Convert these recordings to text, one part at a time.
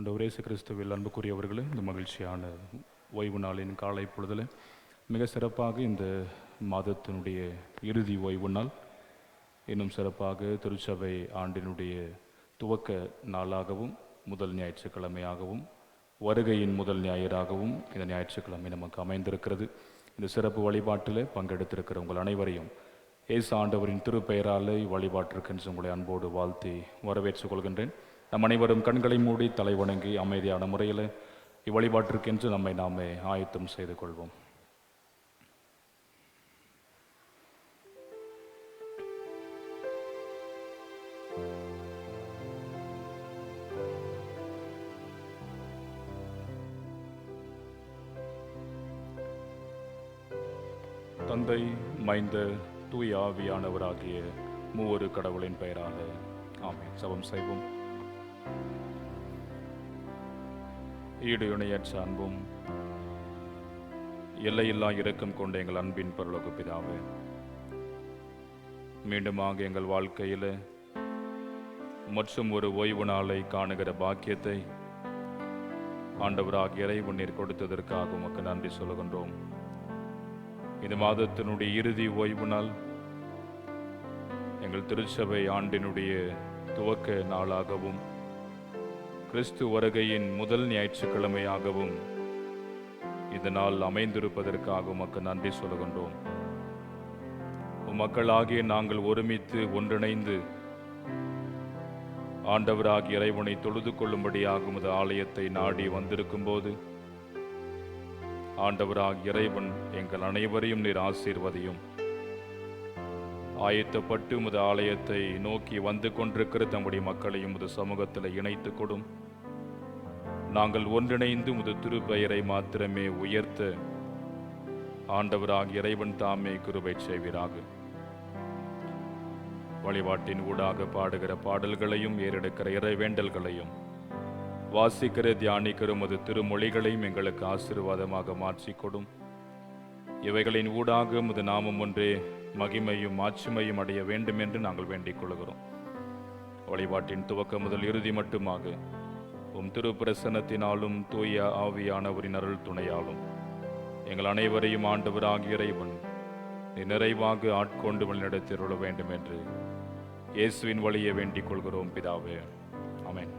ஆண்டவர் இயேசு கிறிஸ்துவில் அன்புக்குரியவர்களே, இந்த மகிழ்ச்சியான ஓய்வு நாளின் காலை பொழுதில் மிக சிறப்பாக இந்த மாதத்தினுடைய இறுதி ஓய்வு நாள், இன்னும் சிறப்பாக திருச்சபை ஆண்டினுடைய துவக்க நாளாகவும் முதல் ஞாயிற்றுக்கிழமையாகவும் வருகையின் முதல் ஞாயிறாகவும் இந்த ஞாயிற்றுக்கிழமை நமக்கு அமைந்திருக்கிறது. இந்த சிறப்பு வழிபாட்டில் பங்கெடுத்திருக்கிற உங்கள் அனைவரையும் இயேசு ஆண்டவரின் திருப்பெயரால் வழிபாட்டிற்கென்று உங்களை அன்போடு வாழ்த்தி வரவேற்றுக் கொள்கின்றேன். நம் அனைவரும் கண்களை மூடி தலை வணங்கி அமைதியான முறையில் இவ்வழிபாட்டிற்கென்று நம்மை நாமே ஆயத்தம் செய்து கொள்வோம். தந்தை, மைந்தர், தூய ஆவியானவராகிய மூவொரு கடவுளின் பெயரால் ஆமென். ஜெபம் செய்வோம். ஈடு இணையற்ற அன்பும் எல்லையில்லா இரக்கம் கொண்ட எங்கள் அன்பின் பரலோக பிதாவே, மீண்டுமாக எங்கள் வாழ்க்கையில் மற்றும் ஒரு ஓய்வு நாளை காணுகிற பாக்கியத்தை ஆண்டவராக இறைவன் நீர் கொடுத்ததற்காக உமக்கு நன்றி சொல்கின்றோம். இந்த மாதத்தினுடைய இறுதி ஓய்வு நாள் எங்கள் திருச்சபை ஆண்டினுடைய துவக்க நாளாகவும் கிறிஸ்து வருகையின் முதல் ஞாயிற்றுக்கிழமையாகவும் இந்த நாள் அமைந்திருப்பதற்காக உமக்கு நன்றி சொல்கின்றோம். மக்களாகிய நாங்கள் ஒருமித்து ஒன்றிணைந்து ஆண்டவராகிய இறைவனை தொழுது கொள்ளும்படியாக உமது ஆலயத்தை நாடி வந்திருக்கும் போது ஆண்டவராகிய இறைவன் எங்கள் அனைவரையும் நீர் ஆசீர்வதியும். ஆயத்தப்பட்டு உமது ஆலயத்தை நோக்கி வந்து கொண்டிருக்கிற தம்முடைய மக்களையும் உமது சமூகத்தில் இணைத்து கொடும். நாங்கள் ஒன்றிணைந்து உமது திருப்பெயரை மாத்திரமே உயர்த்த ஆண்டவராகிய இறைவன் தாமே கிருபை செய்வீராக. வழிபாட்டின் ஊடாக பாடுகிற பாடல்களையும் ஏறெடுக்கிற இறைவேண்டல்களையும் வாசிக்கிற தியானிக்கிற உமது திருமொழிகளையும் எங்களுக்கு ஆசீர்வாதமாக மாற்றிக்கொடும். இவைகளின் ஊடாக உமது நாமம் ஒன்றே மகிமையும் மாட்சிமையும் அடைய வேண்டும் என்று நாங்கள் வேண்டிக் கொள்கிறோம். வழிபாட்டின் துவக்க முதல் இறுதி மட்டுமாக உம் திருப்பிரசன்னத்தினாலும் தூய ஆவியானவரின் அருள் துணையாலும் எங்கள் அனைவரையும் ஆண்டவராகிய இறைவன் நிறைவாக ஆட்கொண்டு வழிநடத்திருள வேண்டும் என்று இயேசுவின் வழியை வேண்டிக் கொள்கிறோம் பிதாவே, ஆமென்.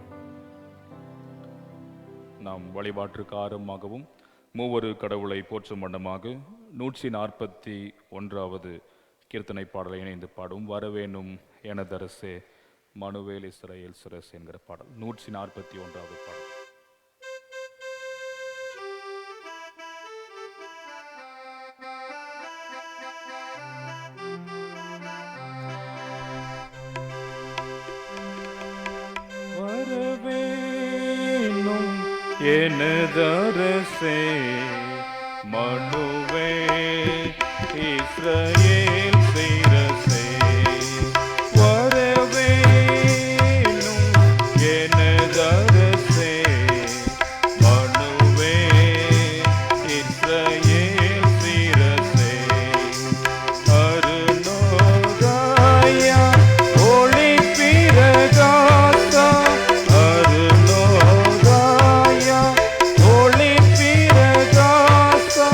நாம் வழிபாட்டிற்கு ஆரம்பமாகவும் மூவொரு கடவுளை போற்றும் வண்ணமாக 141வது கீர்த்தனை பாடலை இணைந்து பாடும். வரவேணும் எனதரசே மனுவேல் இஸ்ரவேல் சிரசு என்கிற பாடல் 141வது பாடல். வரவேணும் எனதரசே மனுவேல் இஸ்ரவேல் சிரசே, வரவேணும் எனதரசே மனுவேல் இஸ்ரவேல் சிரசே, அருணோதயா ஒளி பிரகாசா, அருணோதயா ஒளி பிரகாசா,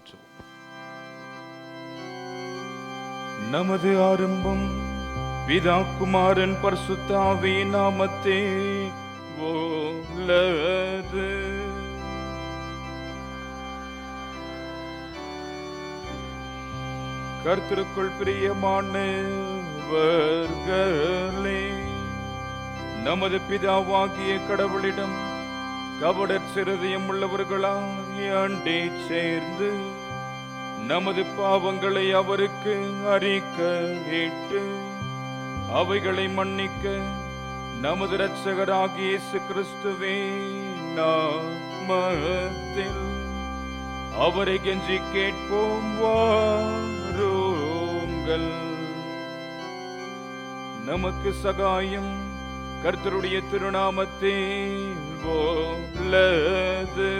பின்பற்றுவோம். நமது ஆரம்பம் பிதா குமாரன் பரிசுத்த ஆவியின் நாமத்தே உள்ளது. கர்த்தருக்குள் பிரியமானவர்களே, நமது பிதாவாகிய கடவுளிடம் கபடற் இருதயம் உள்ளவர்களாய் அண்டே சேர்ந்து நமது பாவங்களை அவருக்கு அறிக்கையிட்டு அவைகளை மன்னிக்க நமது இரட்சகராகிய இயேசு கிறிஸ்துவே நாமத்தில் அவரை கெஞ்சி கேட்போம். வாருங்கள். நமக்கு சகாயம் கர்த்தருடைய திருநாமத்தில் உள்ளது.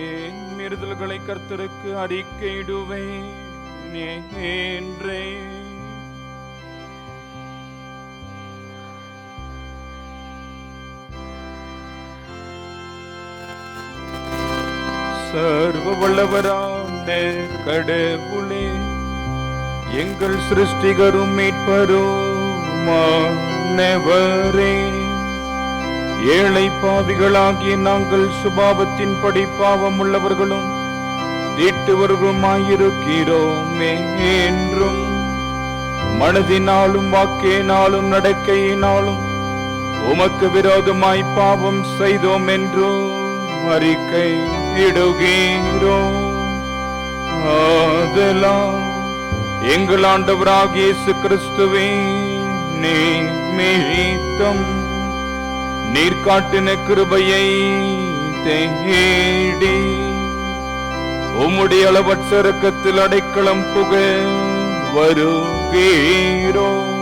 என் மீறுதல்களை கர்த்தருக்கு அறிக்கையிடுவேன் என்றே. சர்வ வல்லவரான கடவுளே, எங்கள் சிருஷ்டிகரும் மீட்பருமானவரே, ஏழை பாவிகளாகிய நாங்கள் சுபாவத்தின்படி பாவம் உள்ளவர்களும் தீட்டுவர்களுமாயிருக்கிறோமே என்றும் மனதினாலும் வாக்கினாலும் நடக்கையினாலும் உமக்கு விரோதமாய் பாவம் செய்தோம் என்றும் அறிக்கை இடுகிறோம். ஆதலால் எங்கள் ஆண்டவராகிய இயேசு கிறிஸ்துவே நிமித்தம் நீர் காட்டின கிருபையை தேடி உம்முடைய அளவற்ற இரக்கத்தில் அடைக்கலம் புக வருகிறோம்.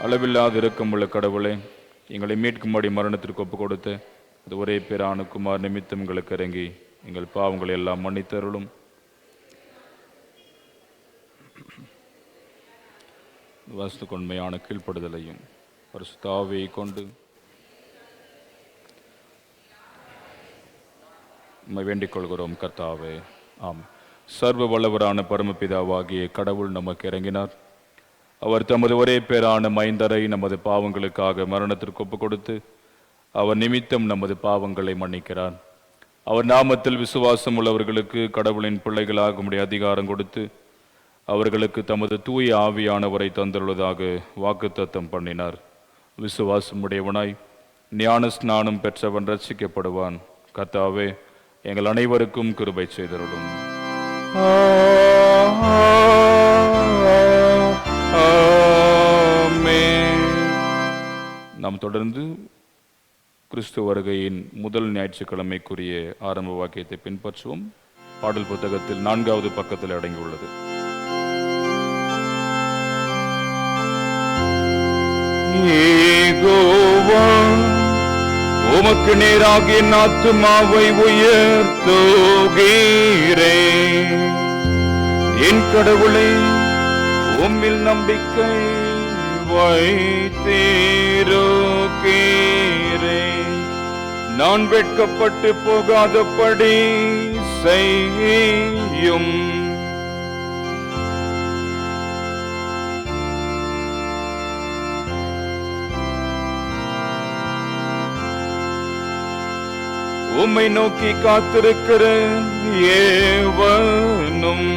அளவில்லாத இரக்கமுள்ள கடவுளே, எங்களை மீட்கும்படி மரணத்திற்கு ஒப்பு கொடுத்து அது ஒரே பேரான குமார் நிமித்தம் எங்களுக்கு இறங்கி எங்கள் பாவங்களை எல்லாம் மன்னித்தருளும். வஸ்து கொண்மையான கீழ்ப்படுதலையும் பரிசுத்த ஆவியை கொண்டு வேண்டிக் கொள்கிறோம். கர்த்தாவே, ஆம். சர்வ வல்லவரான பரமபிதாவாகிய கடவுள் நமக்கு இறங்கினார். அவர் தமது ஒரே பேரான மைந்தரை நமது பாவங்களுக்காக மரணத்திற்கு ஒப்பு கொடுத்து அவர் நிமித்தம் நமது பாவங்களை மன்னிக்கிறார். அவர் நாமத்தில் விசுவாசம் உள்ளவர்களுக்கு கடவுளின் பிள்ளைகளாகும்படி அதிகாரம் கொடுத்து அவர்களுக்கு தமது தூய ஆவியானவரை தந்துள்ளதாக வாக்குத்தத்தம் பண்ணினார். விசுவாசம் உடையவனாய் ஞான ஸ்நானம் பெற்றவன் ரட்சிக்கப்படுவான். கர்த்தாவே, எங்கள் அனைவருக்கும் கிருபை செய்தருளும். நாம் தொடர்ந்து கிறிஸ்து வருகையின் முதல் ஞாயிற்றுக்கிழமைக்குரிய ஆரம்ப வாக்கியத்தை பின்பற்றுவோம். பாடல் புத்தகத்தில் 4வது பக்கத்தில் அடங்கியுள்ளது. உமக்கு நேராக என் ஆத்துமாவை உயர்த்துகிறேன். என் கடவுளே, உம்மில் நம்பிக்கை வைத்திருக்கிறேன். நான் வெட்கப்பட்டு போகாதபடி செய்யும். உம்மை நோக்கி காத்திருக்கிற ஏவனும்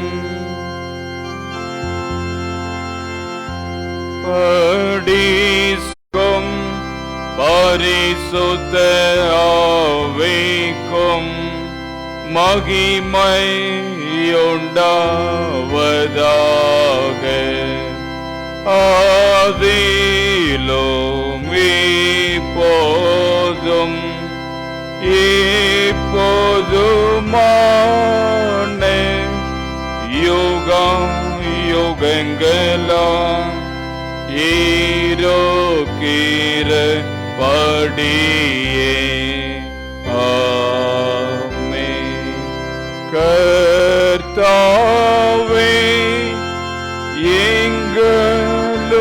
படிக்கும் பரிசுத்த ஆவிக்கும் மகிமையுண்டாவதாக. ஆதியிலும் இப்போதும் இப்போதுமான யுகம் யுகங்களாம் இருக்கிறபடியே. ஆமென். கர்த்தாவே, எங்களுடைய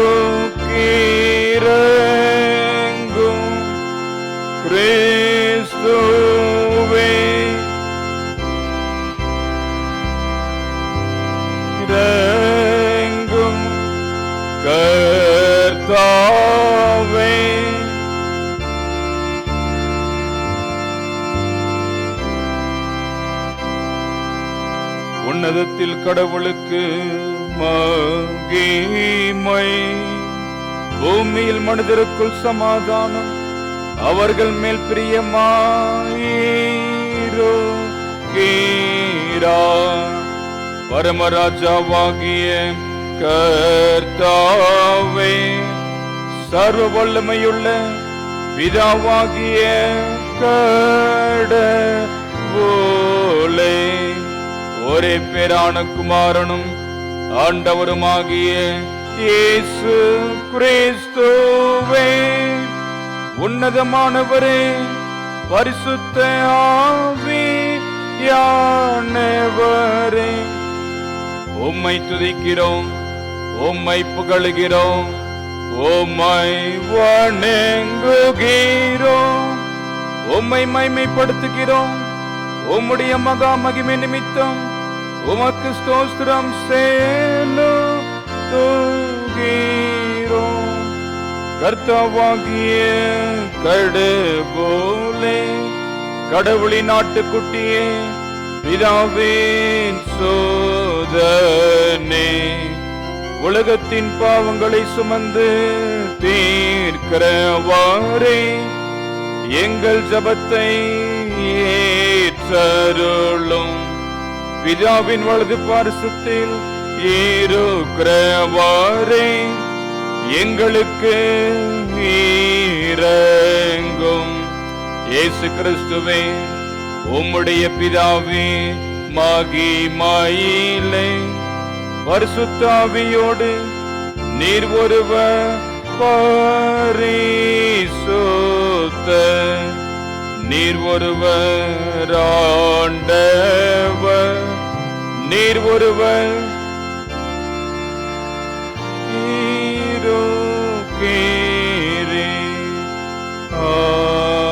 கர்த்தாவே. உன்னதத்தில் கடவுளுக்கு மகிமை, பூமியில் மனிதருக்குள் சமாதானம், அவர்கள் மேல் பிரியமாயிருக்கிறார். பரமராஜாவாகிய கர்த்தாவே, சர்வ வல்லமையுள்ள பிதாவாகிய கடவுளே, ஒரே பேரான குமாரனும் ஆண்டவருமாகிய இயேசு கிறிஸ்துவே, உன்னதமானவரே, பரிசுத்த ஆவியானவரே, உம்மை துதிக்கிறோம், உம்மை புகழுகிறோம், உம்மை வணங்குகிறோம், உம்மை மைமைப்படுத்துகிறோம். உம்முடைய மகா மகிமை நிமித்தம் உமக்கு ஸ்தோத்திரம் செலுத்துகிறோம். கர்த்தாவாகிய கடவுளே, கடவுளின் ஆட்டுக்குட்டியே, பிதாவின் சோதனே, உலகத்தின் பாவங்களை சுமந்து தீர்க்கிறவாறே, எங்கள் ஜபத்தை ஏற்றருளும். பிதாவின் வலது பார்சத்தில் இருக்கிறவாறே, எங்களுக்கு இரங்கும். இயேசு கிறிஸ்துவே, உம்முடைய பிதாவே மகிமையிலே பரிசுத்த ஆவியோடு நீர் ஒருவர் பரிசுத்த, நீர் ஒருவர் ஆண்டவர், நீர் ஒருவர்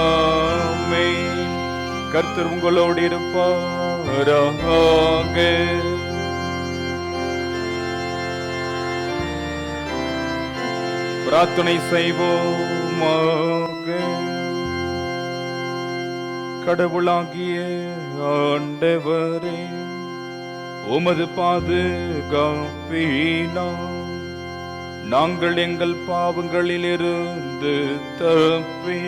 ஆமென். கர்த்தர் உங்களோடு இருப்பாராக. பிரார்த்தனை செய்வோமாக. கடவுளாகிய ஆண்டவரே, உமது பாதுகாப்பினால் நாங்கள் எங்கள் பாவங்களிலிருந்து தப்பி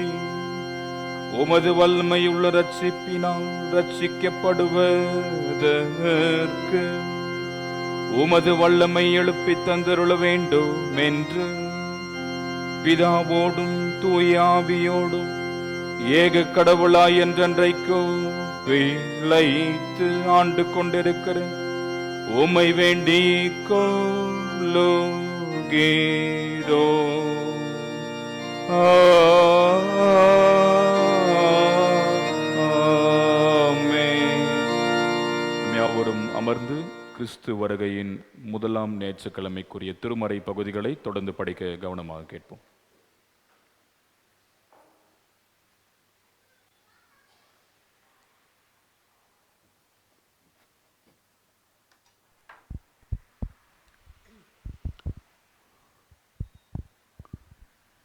உமது வல்லமையுள்ள ரட்சிப்பினால் ரட்சிக்கப்படுவதற்கு உமது வல்லமை எழுப்பி தந்தருள வேண்டும் என்று பிதாவோடும் தூய ஆவியோடும் ஏக கடவுளாய் என்றென்றைக்கும் பிழைத்து ஆண்டு கொண்டிருக்கிற உம்மை வேண்டிக் கொள்ளுகிறோம். ஆமென். யாவரும் அமர்ந்து கிறிஸ்து வருகையின் முதலாம் ஞாயிற்றுக்கிழமைக்குரிய திருமறை பகுதிகளை தொடர்ந்து படிக்க கவனமாக கேட்போம்.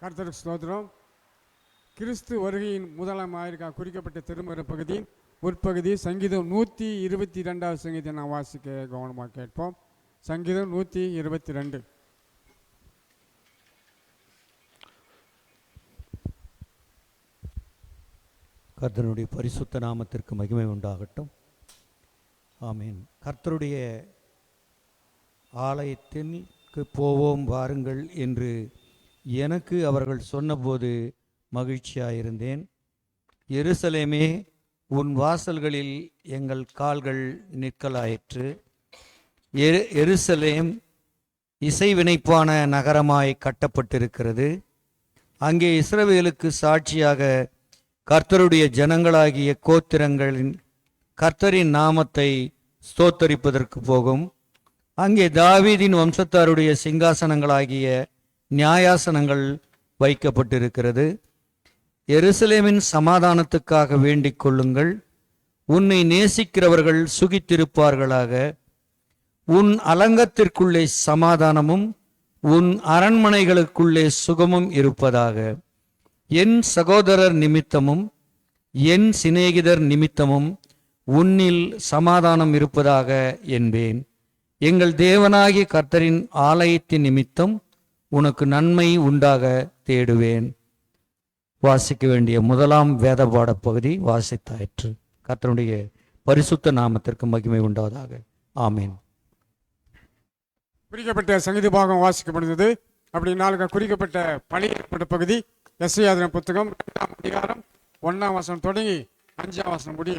கர்த்தருக்கு ஸ்தோத்திரம். கிறிஸ்து வருகையின் முதலாம் ஆயிரம் குறிக்கப்பட்ட திருமறை பகுதி உட்பகுதி சங்கீதம் 122 சங்கீதத்தை நான் வாசிக்க கவனமாக கேட்போம். சங்கீதம் 122. கர்த்தருடைய பரிசுத்த நாமத்திற்கு மகிமை உண்டாகட்டும். ஆமீன். கர்த்தருடைய ஆலயத்திற்கு போவோம் வாருங்கள் என்று எனக்கு அவர்கள் சொன்னபோது மகிழ்ச்சியாயிருந்தேன். எருசலேமே, உன் வாசல்களில் எங்கள் கால்கள் நிற்கலாயிற்று. எருசலேம் இசைவினைப்பான நகரமாய் கட்டப்பட்டிருக்கிறது. அங்கே இஸ்ரவேலுக்கு சாட்சியாக கர்த்தருடைய ஜனங்களாகிய கோத்திரங்களின் கர்த்தரின் நாமத்தை ஸ்தோத்தரிப்பதற்கு போகும். அங்கே தாவீதின் வம்சத்தாருடைய சிங்காசனங்களாகிய நியாயாசனங்கள் வைக்கப்பட்டிருக்கிறது. எருசலேமின் சமாதானத்துக்காக வேண்டிக் கொள்ளுங்கள். உன்னை நேசிக்கிறவர்கள் சுகித்திருப்பார்களாக. உன் அலங்கத்திற்குள்ளே சமாதானமும் உன் அரண்மனைகளுக்குள்ளே சுகமும் இருப்பதாக. என் சகோதரர் நிமித்தமும் என் சிநேகிதர் நிமித்தமும் உன்னில் சமாதானம் இருப்பதாக என்பேன். எங்கள் தேவனாகிய கர்த்தரின் ஆலயத்தின் நிமித்தம் உனக்கு நன்மை உண்டாக தேடுவேன். வாசிக்க வேண்டிய முதலாம் வேத பாட பகுதி வாசித்தாயிற்று. கர்த்தருடைய பரிசுத்த நாமத்திற்கு மகிமை உண்டாவதாக. ஆமேன். குறிக்கப்பட்ட சங்கீத பாகம் வாசிக்கப்படுகிறது. அப்படின்னாலும் குறிக்கப்பட்ட பழைய ஏற்பாட்டு பகுதி எஸ்ஐயாதின புத்தகம் 2ஆம் அதிகாரம் 1ஆம் வசனம் தொடங்கி 5ஆம் வசனம் முடிய.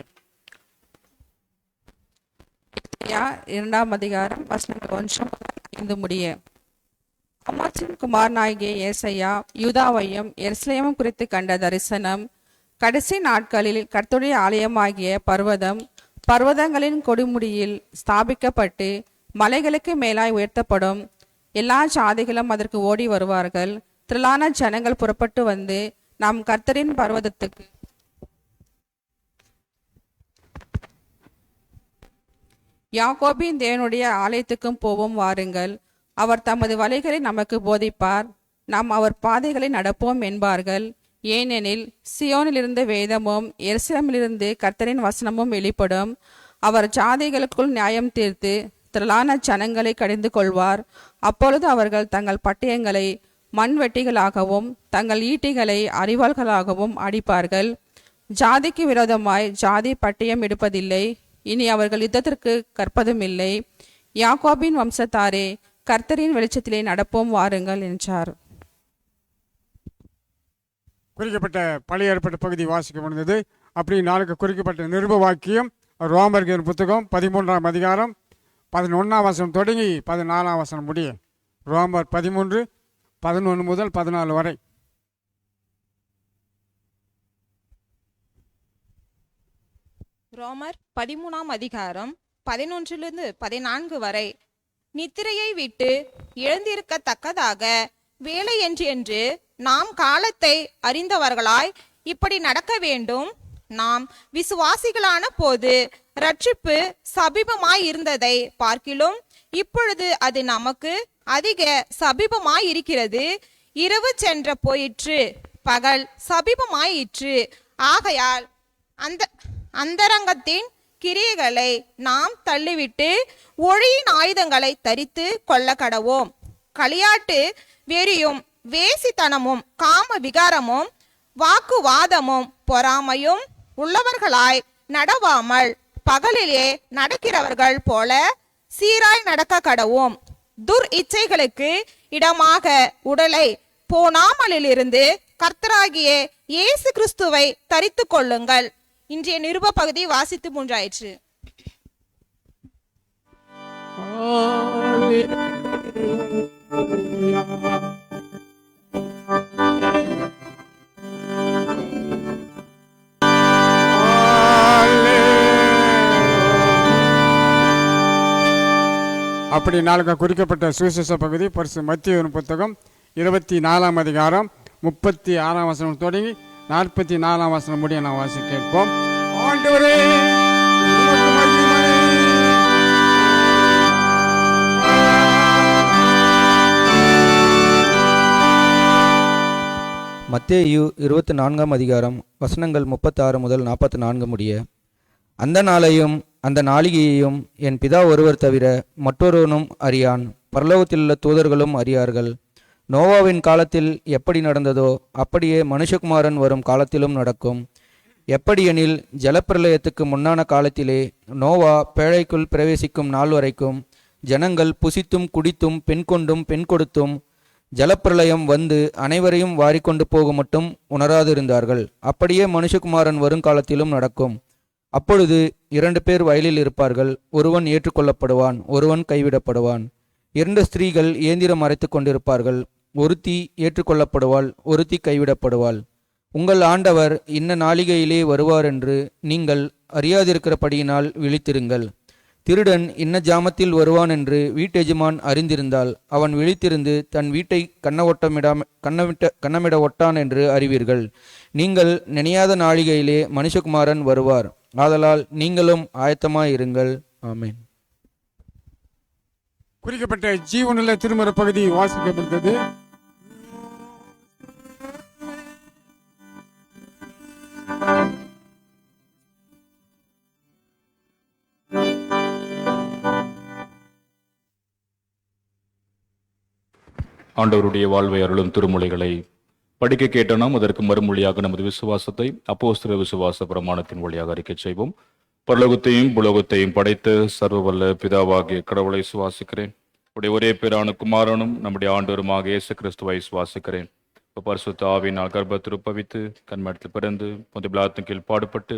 2ஆம் அதிகாரம் வசனங்கள் 1 முதல் 5 முடிய. அமாசின் குமாரனாகிய ஏசையா யூதாவையும் எருசலேமும் குறித்து கண்ட தரிசனம். கடைசி நாட்களில் கர்த்தருடைய ஆலயமாகிய பர்வதங்களின் கொடுமுடியில் ஸ்தாபிக்கப்பட்டு மலைகளுக்கு மேலாய் உயர்த்தப்படும். எல்லா சாதிகளும் அதற்கு ஓடி வருவார்கள். திரளான ஜனங்கள் புறப்பட்டு வந்து நாம் கர்த்தரின் பர்வதத்துக்கு யாக்கோபின் தேவனுடைய ஆலயத்துக்கும் போவோம் வாருங்கள். அவர் தமது வழிகளை நமக்கு போதிப்பார். நாம் அவர் பாதைகளை நடப்போம் என்பார்கள். ஏனெனில் சியோனிலிருந்து வேதமும் எருசலேமிலிருந்து கர்த்தரின் வசனமும் வெளிப்படும். அவர் ஜாதிகளுக்குள் நியாயம் தீர்த்து திரளான ஜனங்களை கடிந்து கொள்வார். அப்பொழுது அவர்கள் தங்கள் பட்டயங்களை மண்வெட்டிகளாகவும் தங்கள் ஈட்டிகளை அரிவாள்களாகவும் அடிப்பார்கள். ஜாதிக்கு விரோதமாய் ஜாதி பட்டயம் எடுப்பதில்லை. இனி அவர்கள் யுத்தத்திற்கு கற்பதும் இல்லை. யாக்கோபின் வம்சத்தாரே, கர்த்தரின் வெளிச்சத்திலே நடப்போம் வாருங்கள் என்றார். குறிக்கப்பட்ட பழைய ஏற்பாட்டு பகுதி வாசிக்கப்படுகிறது. அப்படி நாளுக்கு குறிக்கப்பட்ட நிருப வாக்கியம் ரோமர்கள் புத்தகம் 13ஆம் அதிகாரம் 11ஆம் வசனம் தொடங்கி 14ஆம் வசனம் முடிய. ரோமர் 13:11 முதல் 14 வரை. ரோமர் 13ஆம் அதிகாரம் 11 14 வரை. நித்திரையை விட்டு எழுந்திருக்கத்தக்கதாக வேலை என்று நாம் காலத்தை அறிந்தவர்களாய் இப்படி நடக்க வேண்டும். நாம் விசுவாசிகளான போது ரட்சிப்பு சபீபமாய் இருந்ததை பார்க்கிலும் இப்பொழுது அது நமக்கு அதிக சபீபமாய் இருக்கிறது. இரவு சென்ற போயிற்று, பகல் சபீபமாயிற்று. ஆகையால் அந்தரங்கத்தின் கிரியைகளை நாம் தள்ளிவிட்டு ஒளியின் ஆயுதங்களை தரித்து கொள்ள கடவோம். களியாட்டு வெறியும் வேசித்தனமும் காம விகாரமும் வாக்குவாதமும் பொறாமையும் உள்ளவர்களாய் நடவாமல் பகலிலே நடக்கிறவர்கள் போல சீராய் நடக்க கடவோம். துர் இச்சைகளுக்கு இடமாக உடலை போனாமலிருந்து கர்த்தராகிய இயேசு கிறிஸ்துவை தரித்து கொள்ளுங்கள். இன்றைய நிருப பகுதி வாசித்து மூன்றாயிற்று. அப்படி நாளுக்கு குறிக்கப்பட்ட சுவிசேஷ பகுதி பரிசு மத்தேயு புத்தகம் 24ஆம் அதிகாரம் 36ஆம் வசனம் தொடங்கி 44ஆம் வசனம் முடிய நான் வாசி கேட்போம். ஆண்டவரே, உமக்கு மகிமை. மத்தேயு 24ஆம் அதிகாரம் வசனங்கள் 36 முதல் 44 முடிய. அந்த நாளையும் அந்த நாளிகையையும் என் பிதா ஒருவர் தவிர மற்றொருவனும் அறியான், பரலோகத்திலுள்ள தூதர்களும் அறியார்கள். நோவாவின் காலத்தில் எப்படி நடந்ததோ அப்படியே மனுஷகுமாரன் வரும் காலத்திலும் நடக்கும். எப்படியெனில் ஜலப்பிரளயத்துக்கு முன்னான காலத்திலே நோவா பேழைக்குள் பிரவேசிக்கும் நாள் வரைக்கும் ஜனங்கள் புசித்தும் குடித்தும் பெண் கொண்டும் பெண் கொடுத்தும் ஜலப்பிரளயம் வந்து அனைவரையும் வாரிக்கொண்டு போக மட்டும் உணராதிருந்தார்கள். அப்படியே மனுஷகுமாரன் வருங்காலத்திலும் நடக்கும். அப்பொழுது 2 பேர் வயலில் இருப்பார்கள். ஒருவன் ஏற்றுக்கொள்ளப்படுவான், ஒருவன் கைவிடப்படுவான். 2 ஸ்திரீகள் இயந்திரம் அரைத்து கொண்டிருப்பார்கள். ஒருத்தி ஏற்றுக்கொள்ளப்படுவாள், ஒருத்தி கைவிடப்படுவாள். உங்கள் ஆண்டவர் இன்ன நாளிகையிலே வருவார் என்று நீங்கள் அறியாதிருக்கிறபடியினால் விழித்திருங்கள். திருடன் இன்ன ஜாமத்தில் வருவான் என்று வீட்டெஜமான் அறிந்திருந்தால் அவன் விழித்திருந்து தன் வீட்டை கண்ணமிட ஒட்டான் என்று அறிவீர்கள். நீங்கள் நினையாத நாளிகையிலே மனுஷகுமாரன் வருவார். ஆதலால் நீங்களும் ஆயத்தமாயிருங்கள். ஆமென். குறிக்கப்பட்ட ஜீவனுள்ள திருமறை பகுதி வாசிக்கப்பட்டது. ஆண்டவருடைய வாழ்வை அருளும் திருமொழிகளை படிக்க கேட்ட நாம் அதற்கு மறுமொழியாக நமது விசுவாசத்தை அப்போஸ்தலர் விசுவாச பிரமாணத்தின் வழியாக அறிக்கை செய்வோம். பரலோகத்தையும் புலோகத்தையும் படைத்த சர்வவல்ல பிதாவாகிய கடவுளை சுவாசிக்கிறேன். உடைய ஒரே பேரான குமாரனும் நம்முடைய ஆண்டவருமாக இயேசு கிறிஸ்துவை சுவாசிக்கிறேன். பரிசுத்த ஆவியினால் கர்ப்பத்தில் உற்பவித்து கண்மடத்தில் பிறந்து பொது பிலாத்தின் கீழ் பாடுபட்டு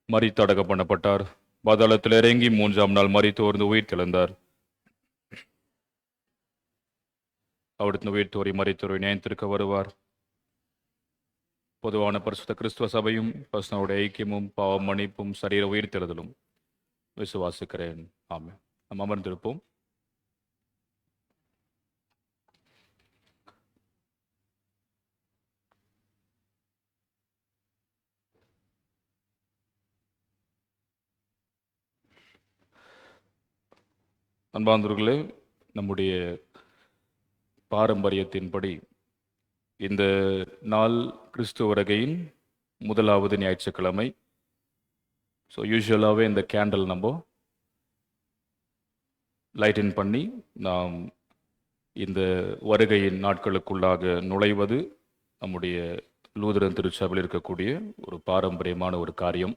மரித்து அடக்கம் பண்ணப்பட்டார். பாதாளத்தில் இறங்கி 3ஆம் நாள் மரித்தோர்ந்து உயிர் தெழுந்தார். அவருடைய உயிர் தோறி மரித்தோரை நியாயத்திற்கு வருவார். பொதுவான பரிசுத்த கிறிஸ்துவ சபையும் பரிசுத்தருடைய ஐக்கியமும் பாவம் மன்னிப்பும் சரீர உயிர் தெழுதலும் விசுவாசிக்கிறேன். ஆமென். நாம் அமர்ந்திருப்போம். அன்பார்ந்தவர்களே, நம்முடைய பாரம்பரியத்தின்படி இந்த நாள் கிறிஸ்துவ வருகையின் முதலாவது ஞாயிற்றுக்கிழமை. ஸோ யூஸ்வலாகவே இந்த கேண்டில் நம்ம லைட்டின் பண்ணி நாம் இந்த வருகையின் நாட்களுக்குள்ளாக நுழைவது நம்முடைய லூதரன் திருச்சபையில் இருக்கக்கூடிய ஒரு பாரம்பரியமான ஒரு காரியம்.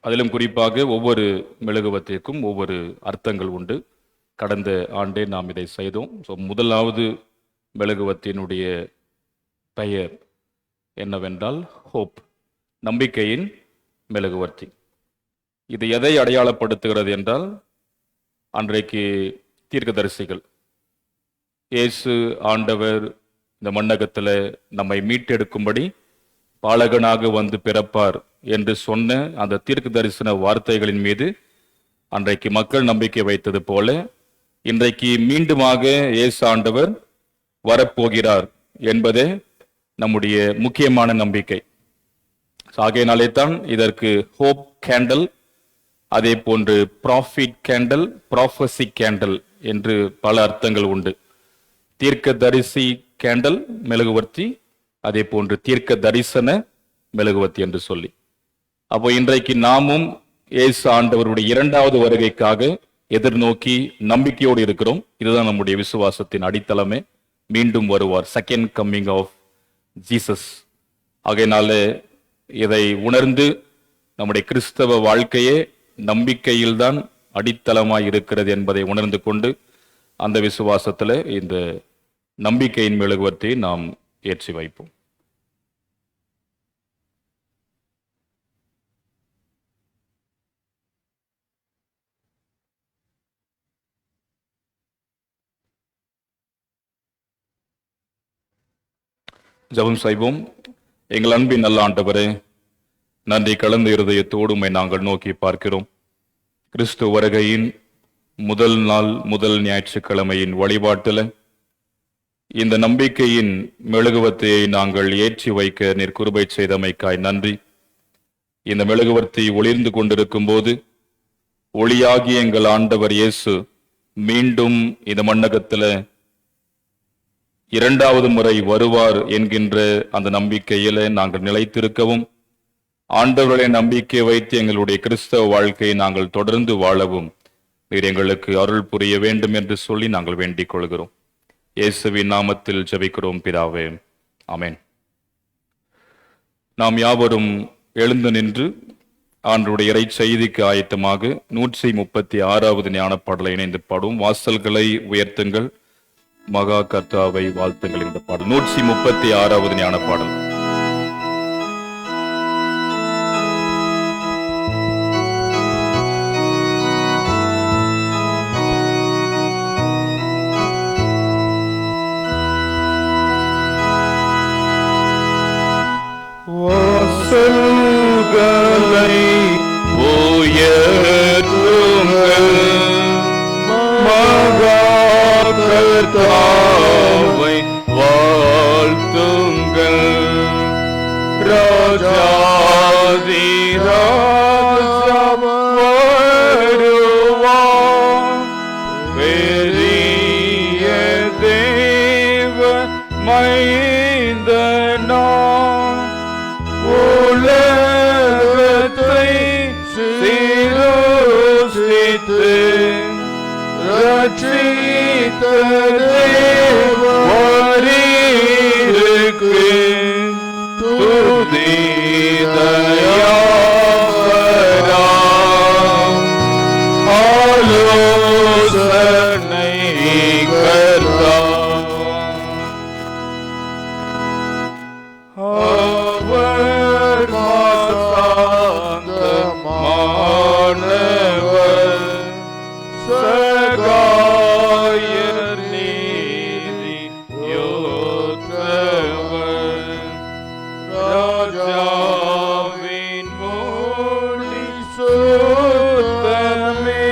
அதிலும் குறிப்பாக ஒவ்வொரு மெழுகுவத்திற்கும் ஒவ்வொரு அர்த்தங்கள் உண்டு. கடந்த ஆண்டே நாம் இதை செய்தோம். ஸோ முதலாவது மெழுகுவத்தினுடைய பெயர் என்னவென்றால் ஹோப், நம்பிக்கையின் மெழுகுவர்த்தி. இது எதை அடையாளப்படுத்துகிறது என்றால், அன்றைக்கு தீர்க்கதரிசிகள் இயேசு ஆண்டவர் இந்த மண்ணகத்தில் நம்மை மீட்டெடுக்கும்படி பாலகனாக வந்து பிறப்பார் என்று சொன்ன அந்த தீர்க்க தரிசன வார்த்தைகளின் மீது அன்றைக்கு மக்கள் நம்பிக்கை வைத்தது போல, இன்றைக்கு மீண்டுமாக இயேசு ஆண்டவர் வரப்போகிறார் என்பதே நம்முடைய முக்கியமான நம்பிக்கை. ஆகையினாலே தான் இதற்கு ஹோப் கேண்டல், அதே போன்று ப்ராஃபிட் கேண்டல், ப்ராஃபசி கேண்டல் என்று பல அர்த்தங்கள் உண்டு. தீர்க்க தரிசி கேண்டல் மெழுகுவர்த்தி, அதே போன்று தீர்க்க தரிசன மெழுகுவர்த்தி என்று சொல்லி, அப்போ இன்றைக்கு நாமும் இயேசு ஆண்டவருடைய 2வது வருகைக்காக எதிர்நோக்கி நம்பிக்கையோடு இருக்கிறோம். இதுதான் நம்முடைய விசுவாசத்தின் அடித்தளமே. மீண்டும் வருவார், செகண்ட் கம்மிங் ஆஃப் ஜீசஸ். ஆகையினால இதை உணர்ந்து நம்முடைய கிறிஸ்தவ வாழ்க்கையே நம்பிக்கையில்தான் அடித்தளமாய் இருக்கிறது என்பதை உணர்ந்து கொண்டு அந்த விசுவாசத்தில் இந்த நம்பிக்கையின் மெழுகுவர்த்தியை நாம் ஏற்றி வைப்போம். ஜெபம் செய்வோம். எங்கள் அன்பின் நல்ல ஆண்டவரே, நன்றி கலந்த இருதயத்தோடு உம்மை நாங்கள் நோக்கி பார்க்கிறோம். கிறிஸ்து வருகையின் முதல் நாள், முதல் ஞாயிற்றுக்கிழமையின் வழிபாட்டில் இந்த நம்பிக்கையின் மெழுகுவர்த்தியை நாங்கள் ஏற்றி வைக்க நீர் கிருபை செய்தமைக்காய் நன்றி. இந்த மெழுகுவர்த்தி ஒளிர்ந்து கொண்டிருக்கும் போது ஒளியாகி எங்கள் ஆண்டவர் இயேசு மீண்டும் இந்த மண்ணகத்தில் 2வது முறை வருவார் என்கின்ற அந்த நம்பிக்கையில நாங்கள் நிலைத்திருக்கவும், ஆண்டவர்களை நம்பிக்கை வைத்து எங்களுடைய கிறிஸ்தவ வாழ்க்கையை நாங்கள் தொடர்ந்து வாழவும் நீர் எங்களுக்கு அருள் புரிய வேண்டும் என்று சொல்லி நாங்கள் வேண்டிக் கொள்கிறோம். இயேசுவின் நாமத்தில் ஜெபிக்கிறோம் பிதாவே, ஆமென். நாம் யாவரும் எழுந்து நின்று ஆண்டவருடைய இறை செய்திக்கு ஆயத்தமாக 136வது ஞானப்பாடலை இணைந்து பாடும். வாசல்களை உயர்த்துங்கள், மகா கர்த்தாவை வாழ்த்துங்கள் என்ற பாடல். 136வது ஞானப்பாடல். வாசல்களை உயர்த்துங்கள், மகா கர்த்தாவை வாழ்த்துங்கள். ராஜாதி ராஜா வருவார், வேத இந்த நாம் உலகத்தை சிருஷ்டித்து ரட்சித்த தேவரீருக்கு துதி தயாபரா ஆலோசனை கர்த்தா அவர் மாசாந்தமானவர் சகாயர் நீதி யோத்தவர் ராஜாவின் மொழி சுத்தமே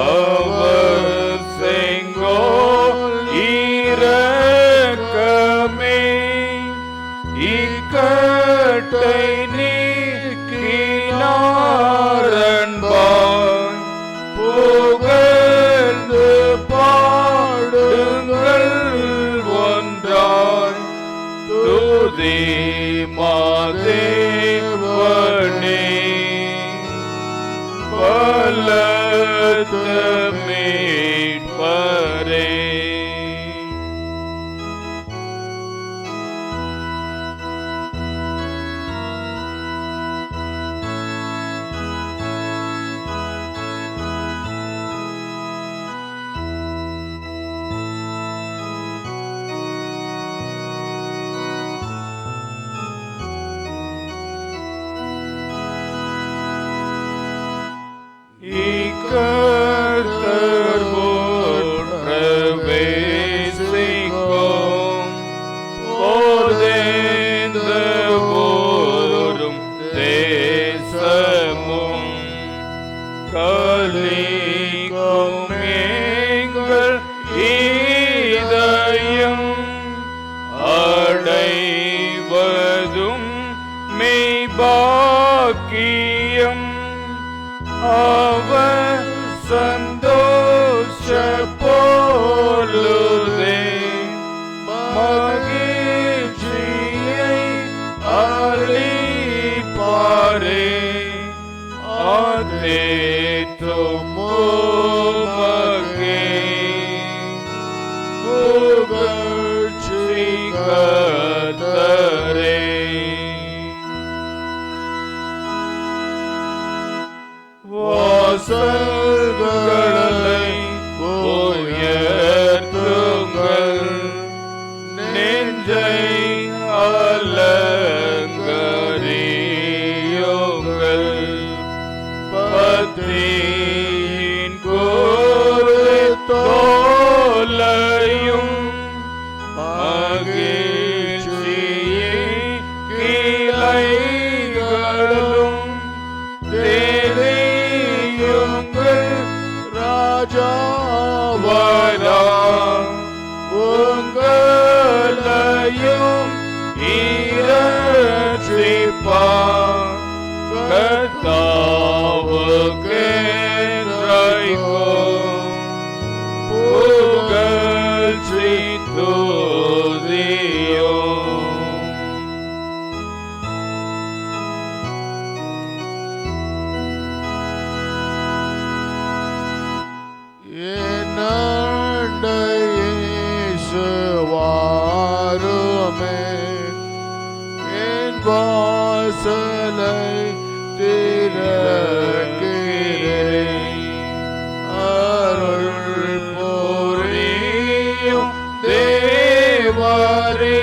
அவர் செங்கோல் இரக்கமே இக்கட்டை நீக்கினாரன்பாய் புகழ்ந்து பாடுங்கள் ஒன்றாய் துதி மாதேவனே பலத்த மீட்பரே. கர்த்தர் போற்றவே செய்வோம் போதேந்த போரும் தேசமும் கலிக்கும் எங்கள் இதயம் அடைவதும் மெய்பாக்கியம் அவர் சந்தோஷ போலுதே மகிழ்ச்சியை அளிப்பாரே அதேற்றும் உமக்கே புகழ்ச்சி கர்த்தரே. வாசல்களை உயர்த்துங்கள் நெஞ்சை அலங்கரியுங்கள் பத்தியின் தோலையும் மகிழ்ச்சியின் கிளைகளும் ராஜாவரா உங்களையும் இரட்சிப்பார் கர்த்தாவுக்கென்றைக்கும் புகழ்ச்சி துதியும். வாசலை திறக்கிறேன் அருள் புரியும் தேவரே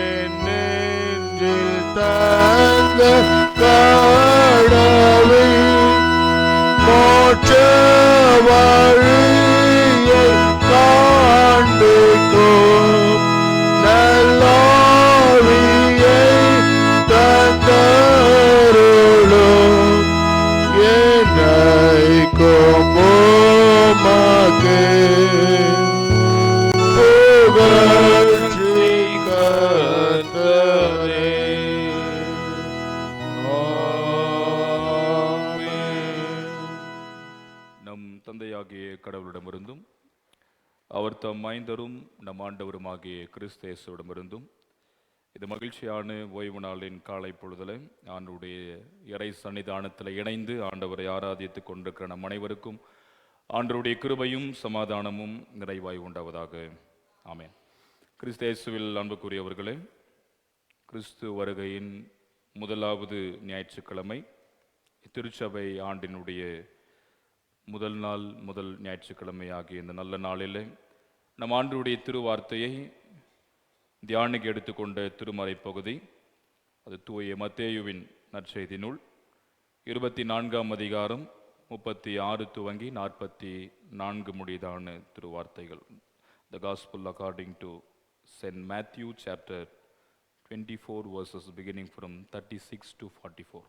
என் நெஞ்சில் தங்க கடவுளே மோட்ச வழியை காண்பிக்கும் நல்லாவியை தந்தருளும் என்னைக்கும் உமக்கே புகழ்ச்சி கர்த்தரே. ஆமென். நம் தந்தையாகிய கடவுளிடமிருந்தும் அவர் தம் மைந்தரும் நம் ஆண்டவருமாகிய கிறிஸ்து இயேசுவிடமிருந்தும் இது மகிழ்ச்சியான ஓய்வு நாளின் காலை பொழுதில் ஆண்டுடைய இறை சன்னிதானத்தில் இணைந்து ஆண்டவரை ஆராதித்துக் கொண்டிருக்கிற நம் அனைவருக்கும் ஆண்டவருடைய கிருபையும் சமாதானமும் நிறைவாய் உண்டாவதாக. ஆமென். கிறிஸ்து இயேசுவில் அன்புக்குரியவர்களே, கிறிஸ்து வருகையின் முதலாவது ஞாயிற்றுக்கிழமை, திருச்சபை ஆண்டினுடைய முதல் ஞாயிற்றுக்கிழமை ஆகிய இந்த நல்ல நாளில் நம் ஆண்டவருடைய திருவார்த்தையை தியானிக்கு எடுத்துக்கொண்ட திருமறை பகுதி அது தூய மத்தேயுவின் நற்செய்தி நூல் 24ஆம் அதிகாரம் 36 துவங்கி 44 முடிதான திருவார்த்தைகள். The Gospel according to St. Matthew chapter 24 verses beginning from 36 to 44.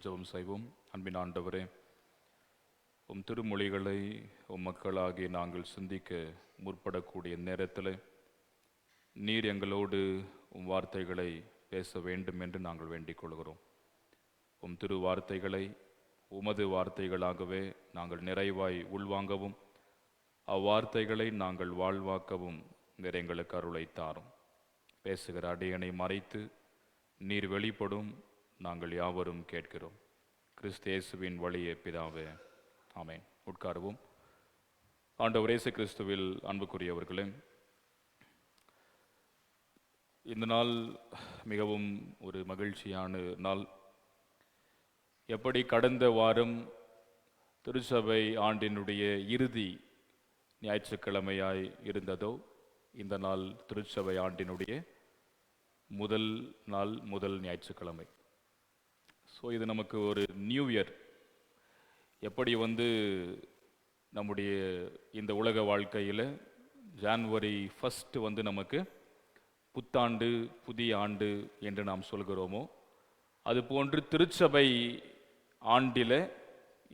ஜெபம் செய்வோம். அன்பின் ஆண்டவரே, உம் திருமொழிகளை உம் மக்களாகிய நாங்கள் சிந்திக்க முற்படக்கூடிய நேரத்தில் நீர் எங்களோடு உம் வார்த்தைகளை பேச வேண்டும் என்று நாங்கள் வேண்டிக் கொள்கிறோம். உம் திரு வார்த்தைகளை உமது வார்த்தைகளாகவே நாங்கள் நிறைவாய் உள்வாங்கவும் அவ்வார்த்தைகளை நாங்கள் வாழ்வாக்கவும் நீர் எங்களுக்கு அருளை தாரும். பேசுகிற அடியனை மறைத்து நீர் வெளிப்படும் நாங்கள் யாவரும் கேட்கிறோம். கிறிஸ்து இயேசுவின் வழியே பிதாவே, ஆமென். உட்காருவோம். ஆண்டவர் இயேசு கிறிஸ்துவில் அன்புக்குரியவர்களே, இந்த நாள் மிகவும் ஒரு மகிழ்ச்சியான நாள். எப்படி கடந்த வாரம் திருச்சபை ஆண்டினுடைய இறுதி ஞாயிற்றுக்கிழமையாய் இருந்ததோ, இந்த நாள் திருச்சபை ஆண்டினுடைய முதல் நாள், முதல் ஞாயிற்றுக்கிழமை. ஸோ இது நமக்கு ஒரு நியூ இயர். எப்படி நம்முடைய இந்த உலக வாழ்க்கையில் ஜான்வரி 1 நமக்கு புத்தாண்டு, புதிய ஆண்டு என்று நாம் சொல்கிறோமோ, அதுபோன்று திருச்சபை ஆண்டில்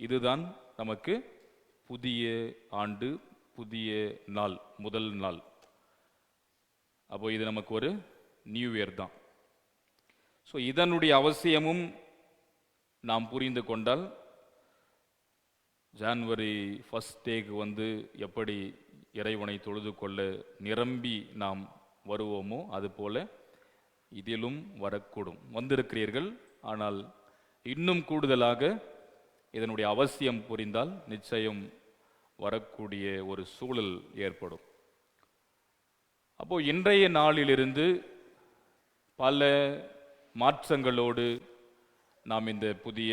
இதுதான் நமக்கு புதிய ஆண்டு, புதிய நாள், முதல் நாள். அப்போ இது நமக்கு ஒரு நியூ இயர் தான். ஸோ இதனுடைய அவசியமும் நாம் புரிந்து கொண்டால், ஜான்வரி 1 எப்படி இறைவனை தொழுது கொள்ள நிரம்பி நாம் வருவோமோ அதுபோல இதிலும் வரக்கூடும். வந்திருக்கிறீர்கள், ஆனால் இன்னும் கூடுதலாக இதனுடைய அவசியம் புரிந்தால் நிச்சயம் வரக்கூடிய ஒரு சூழல் ஏற்படும். அப்போ இன்றைய நாளிலிருந்து பல மாற்றங்களோடு நாம் இந்த புதிய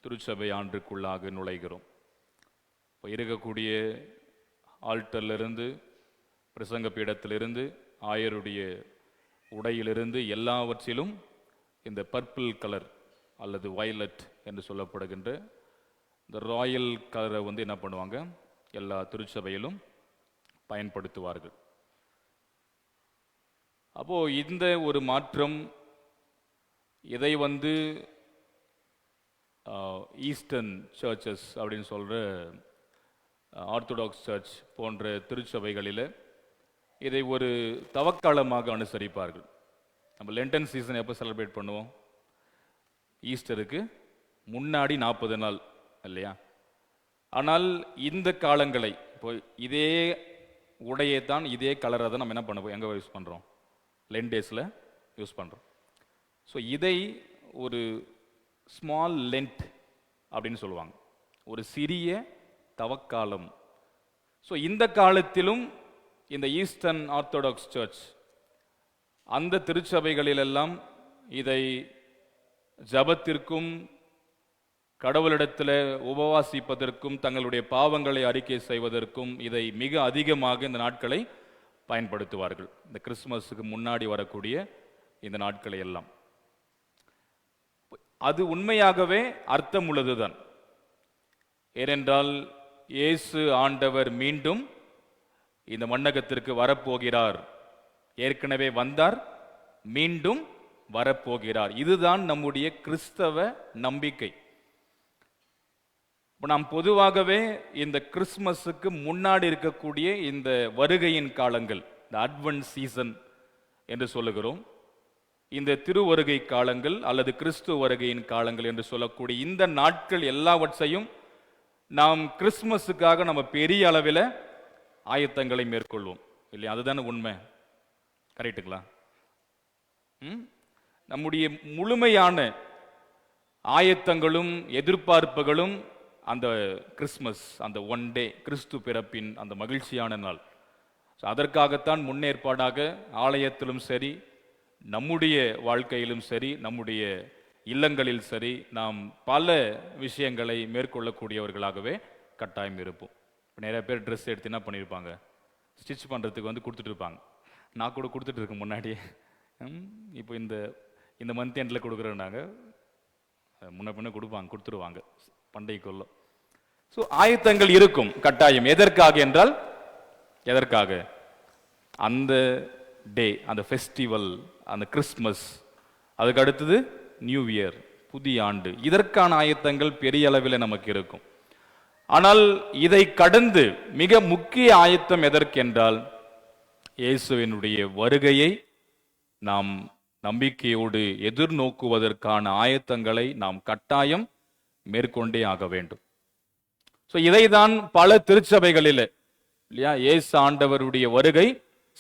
திருச்சபை ஆண்டுக்குள்ளாக நுழைகிறோம். இப்போ இருக்கக்கூடிய ஆல்டரிலிருந்து, பிரசங்க பீடத்திலிருந்து, ஆயருடைய உடையிலிருந்து எல்லாவற்றிலும் இந்த பர்பிள் கலர் அல்லது வயலட் என்று சொல்லப்படுகின்ற இந்த ராயல் கலரை என்ன பண்ணுவாங்க, எல்லா திருச்சபையிலும் பயன்படுத்துவார்கள். அப்போ இந்த ஒரு மாற்றம் இதை ஈஸ்டர்ன் சர்ச்சஸ் அப்படின்னு சொல்கிற ஆர்த்தடாக்ஸ் சர்ச் போன்ற திருச்சபைகளில் இதை ஒரு தவக்காலமாக அனுசரிப்பார்கள். நம்ம லென்டன் சீசன் எப்போ செலிப்ரேட் பண்ணுவோம்? ஈஸ்டருக்கு முன்னாடி 40 நாள் இல்லையா? ஆனால் இந்த காலங்களை இப்போ இதே உடையை தான், இதே கலரை தான் நம்ம என்ன பண்ணுவோம், எங்கே யூஸ் பண்ணுறோம்? லென் டேஸில் யூஸ் பண்ணுறோம். ஸோ இதை ஒரு ஸ்மால் லென்ட் அப்படின்னு சொல்லுவாங்க, ஒரு சிறிய தவக்காலம். ஸோ இந்த காலத்திலும் இந்த ஈஸ்டர்ன் ஆர்த்தடாக்ஸ் சர்ச் அந்த திருச்சபைகளிலெல்லாம் இதை ஜபத்திற்கும் கடவுளிடத்தில் உபவாசிப்பதற்கும் தங்களுடைய பாவங்களை அறிக்கை செய்வதற்கும் இதை மிக அதிகமாக இந்த நாட்களை பயன்படுத்துவார்கள். இந்த கிறிஸ்துமஸுக்கு முன்னாடி வரக்கூடிய இந்த நாட்களை எல்லாம் அது உண்மையாகவே அர்த்தம் உள்ளதுதான். ஏனென்றால் இயேசு ஆண்டவர் மீண்டும் இந்த மண்ணகத்திற்கு வரப்போகிறார். ஏற்கனவே வந்தார், மீண்டும் வரப்போகிறார். இதுதான் நம்முடைய கிறிஸ்தவ நம்பிக்கை. நாம் பொதுவாகவே இந்த கிறிஸ்துமஸுக்கு முன்னாடி இருக்கக்கூடிய இந்த வருகையின் காலங்கள், இந்த அட்வென்ட் சீசன் என்று சொல்லுகிறோம், இந்த திருவருகை காலங்கள் அல்லது கிறிஸ்துவ வருகையின் காலங்கள் என்று சொல்லக்கூடிய இந்த நாட்கள் எல்லாவற்றையும் நாம் கிறிஸ்துமஸுக்காக நம்ம பெரிய அளவில் ஆயத்தங்களை மேற்கொள்வோம் இல்லையா? அதுதானே உண்மை, கரெக்டுங்களா? நம்முடைய முழுமையான ஆயத்தங்களும் எதிர்பார்ப்புகளும் அந்த கிறிஸ்மஸ், அந்த ஒன் டே, கிறிஸ்து பிறப்பின் அந்த மகிழ்ச்சியான நாள். அதற்காகத்தான் முன்னேற்பாடாக ஆலயத்திலும் சரி, நம்முடைய வாழ்க்கையிலும் சரி, நம்முடைய இல்லங்களில் சரி, நாம் பல விஷயங்களை மேற்கொள்ளக்கூடியவர்களாகவே கட்டாயம் இருப்போம். நிறைய பேர் ட்ரெஸ் எடுத்து என்ன பண்ணியிருப்பாங்க, ஸ்டிச் பண்ணுறதுக்கு கொடுத்துட்டு இருப்பாங்க. நான் கூட கொடுத்துட்டு இருக்கேன் முன்னாடியே. இப்போ இந்த மந்த் எண்டில் கொடுக்குறேன்னாங்க, முன்ன பின்ன கொடுத்துருவாங்க பண்டைக்குள்ள. ஸோ ஆயத்தங்கள் இருக்கும் கட்டாயம். எதற்காக என்றால், எதற்காக அந்த டே, அந்த ஃபெஸ்டிவல், அந்த கிறிஸ்மஸ், அதுக்கு அடுத்தது நியூ இயர், புதிய ஆண்டு, இதற்கான ஆயத்தங்கள் பெரிய அளவில் நமக்கு இருக்கும். ஆனால் இதை கடந்து மிக முக்கிய ஆயத்தம் எதற்கென்றால், இயேசுவினுடைய வருகையை நாம் நம்பிக்கையோடு எதிர்நோக்குவதற்கான ஆயத்தங்களை நாம் கட்டாயம் மேற்கொண்டே ஆக வேண்டும். ஸோ இதைதான் பல திருச்சபைகளில் இல்லையா, இயேசு ஆண்டவருடைய வருகை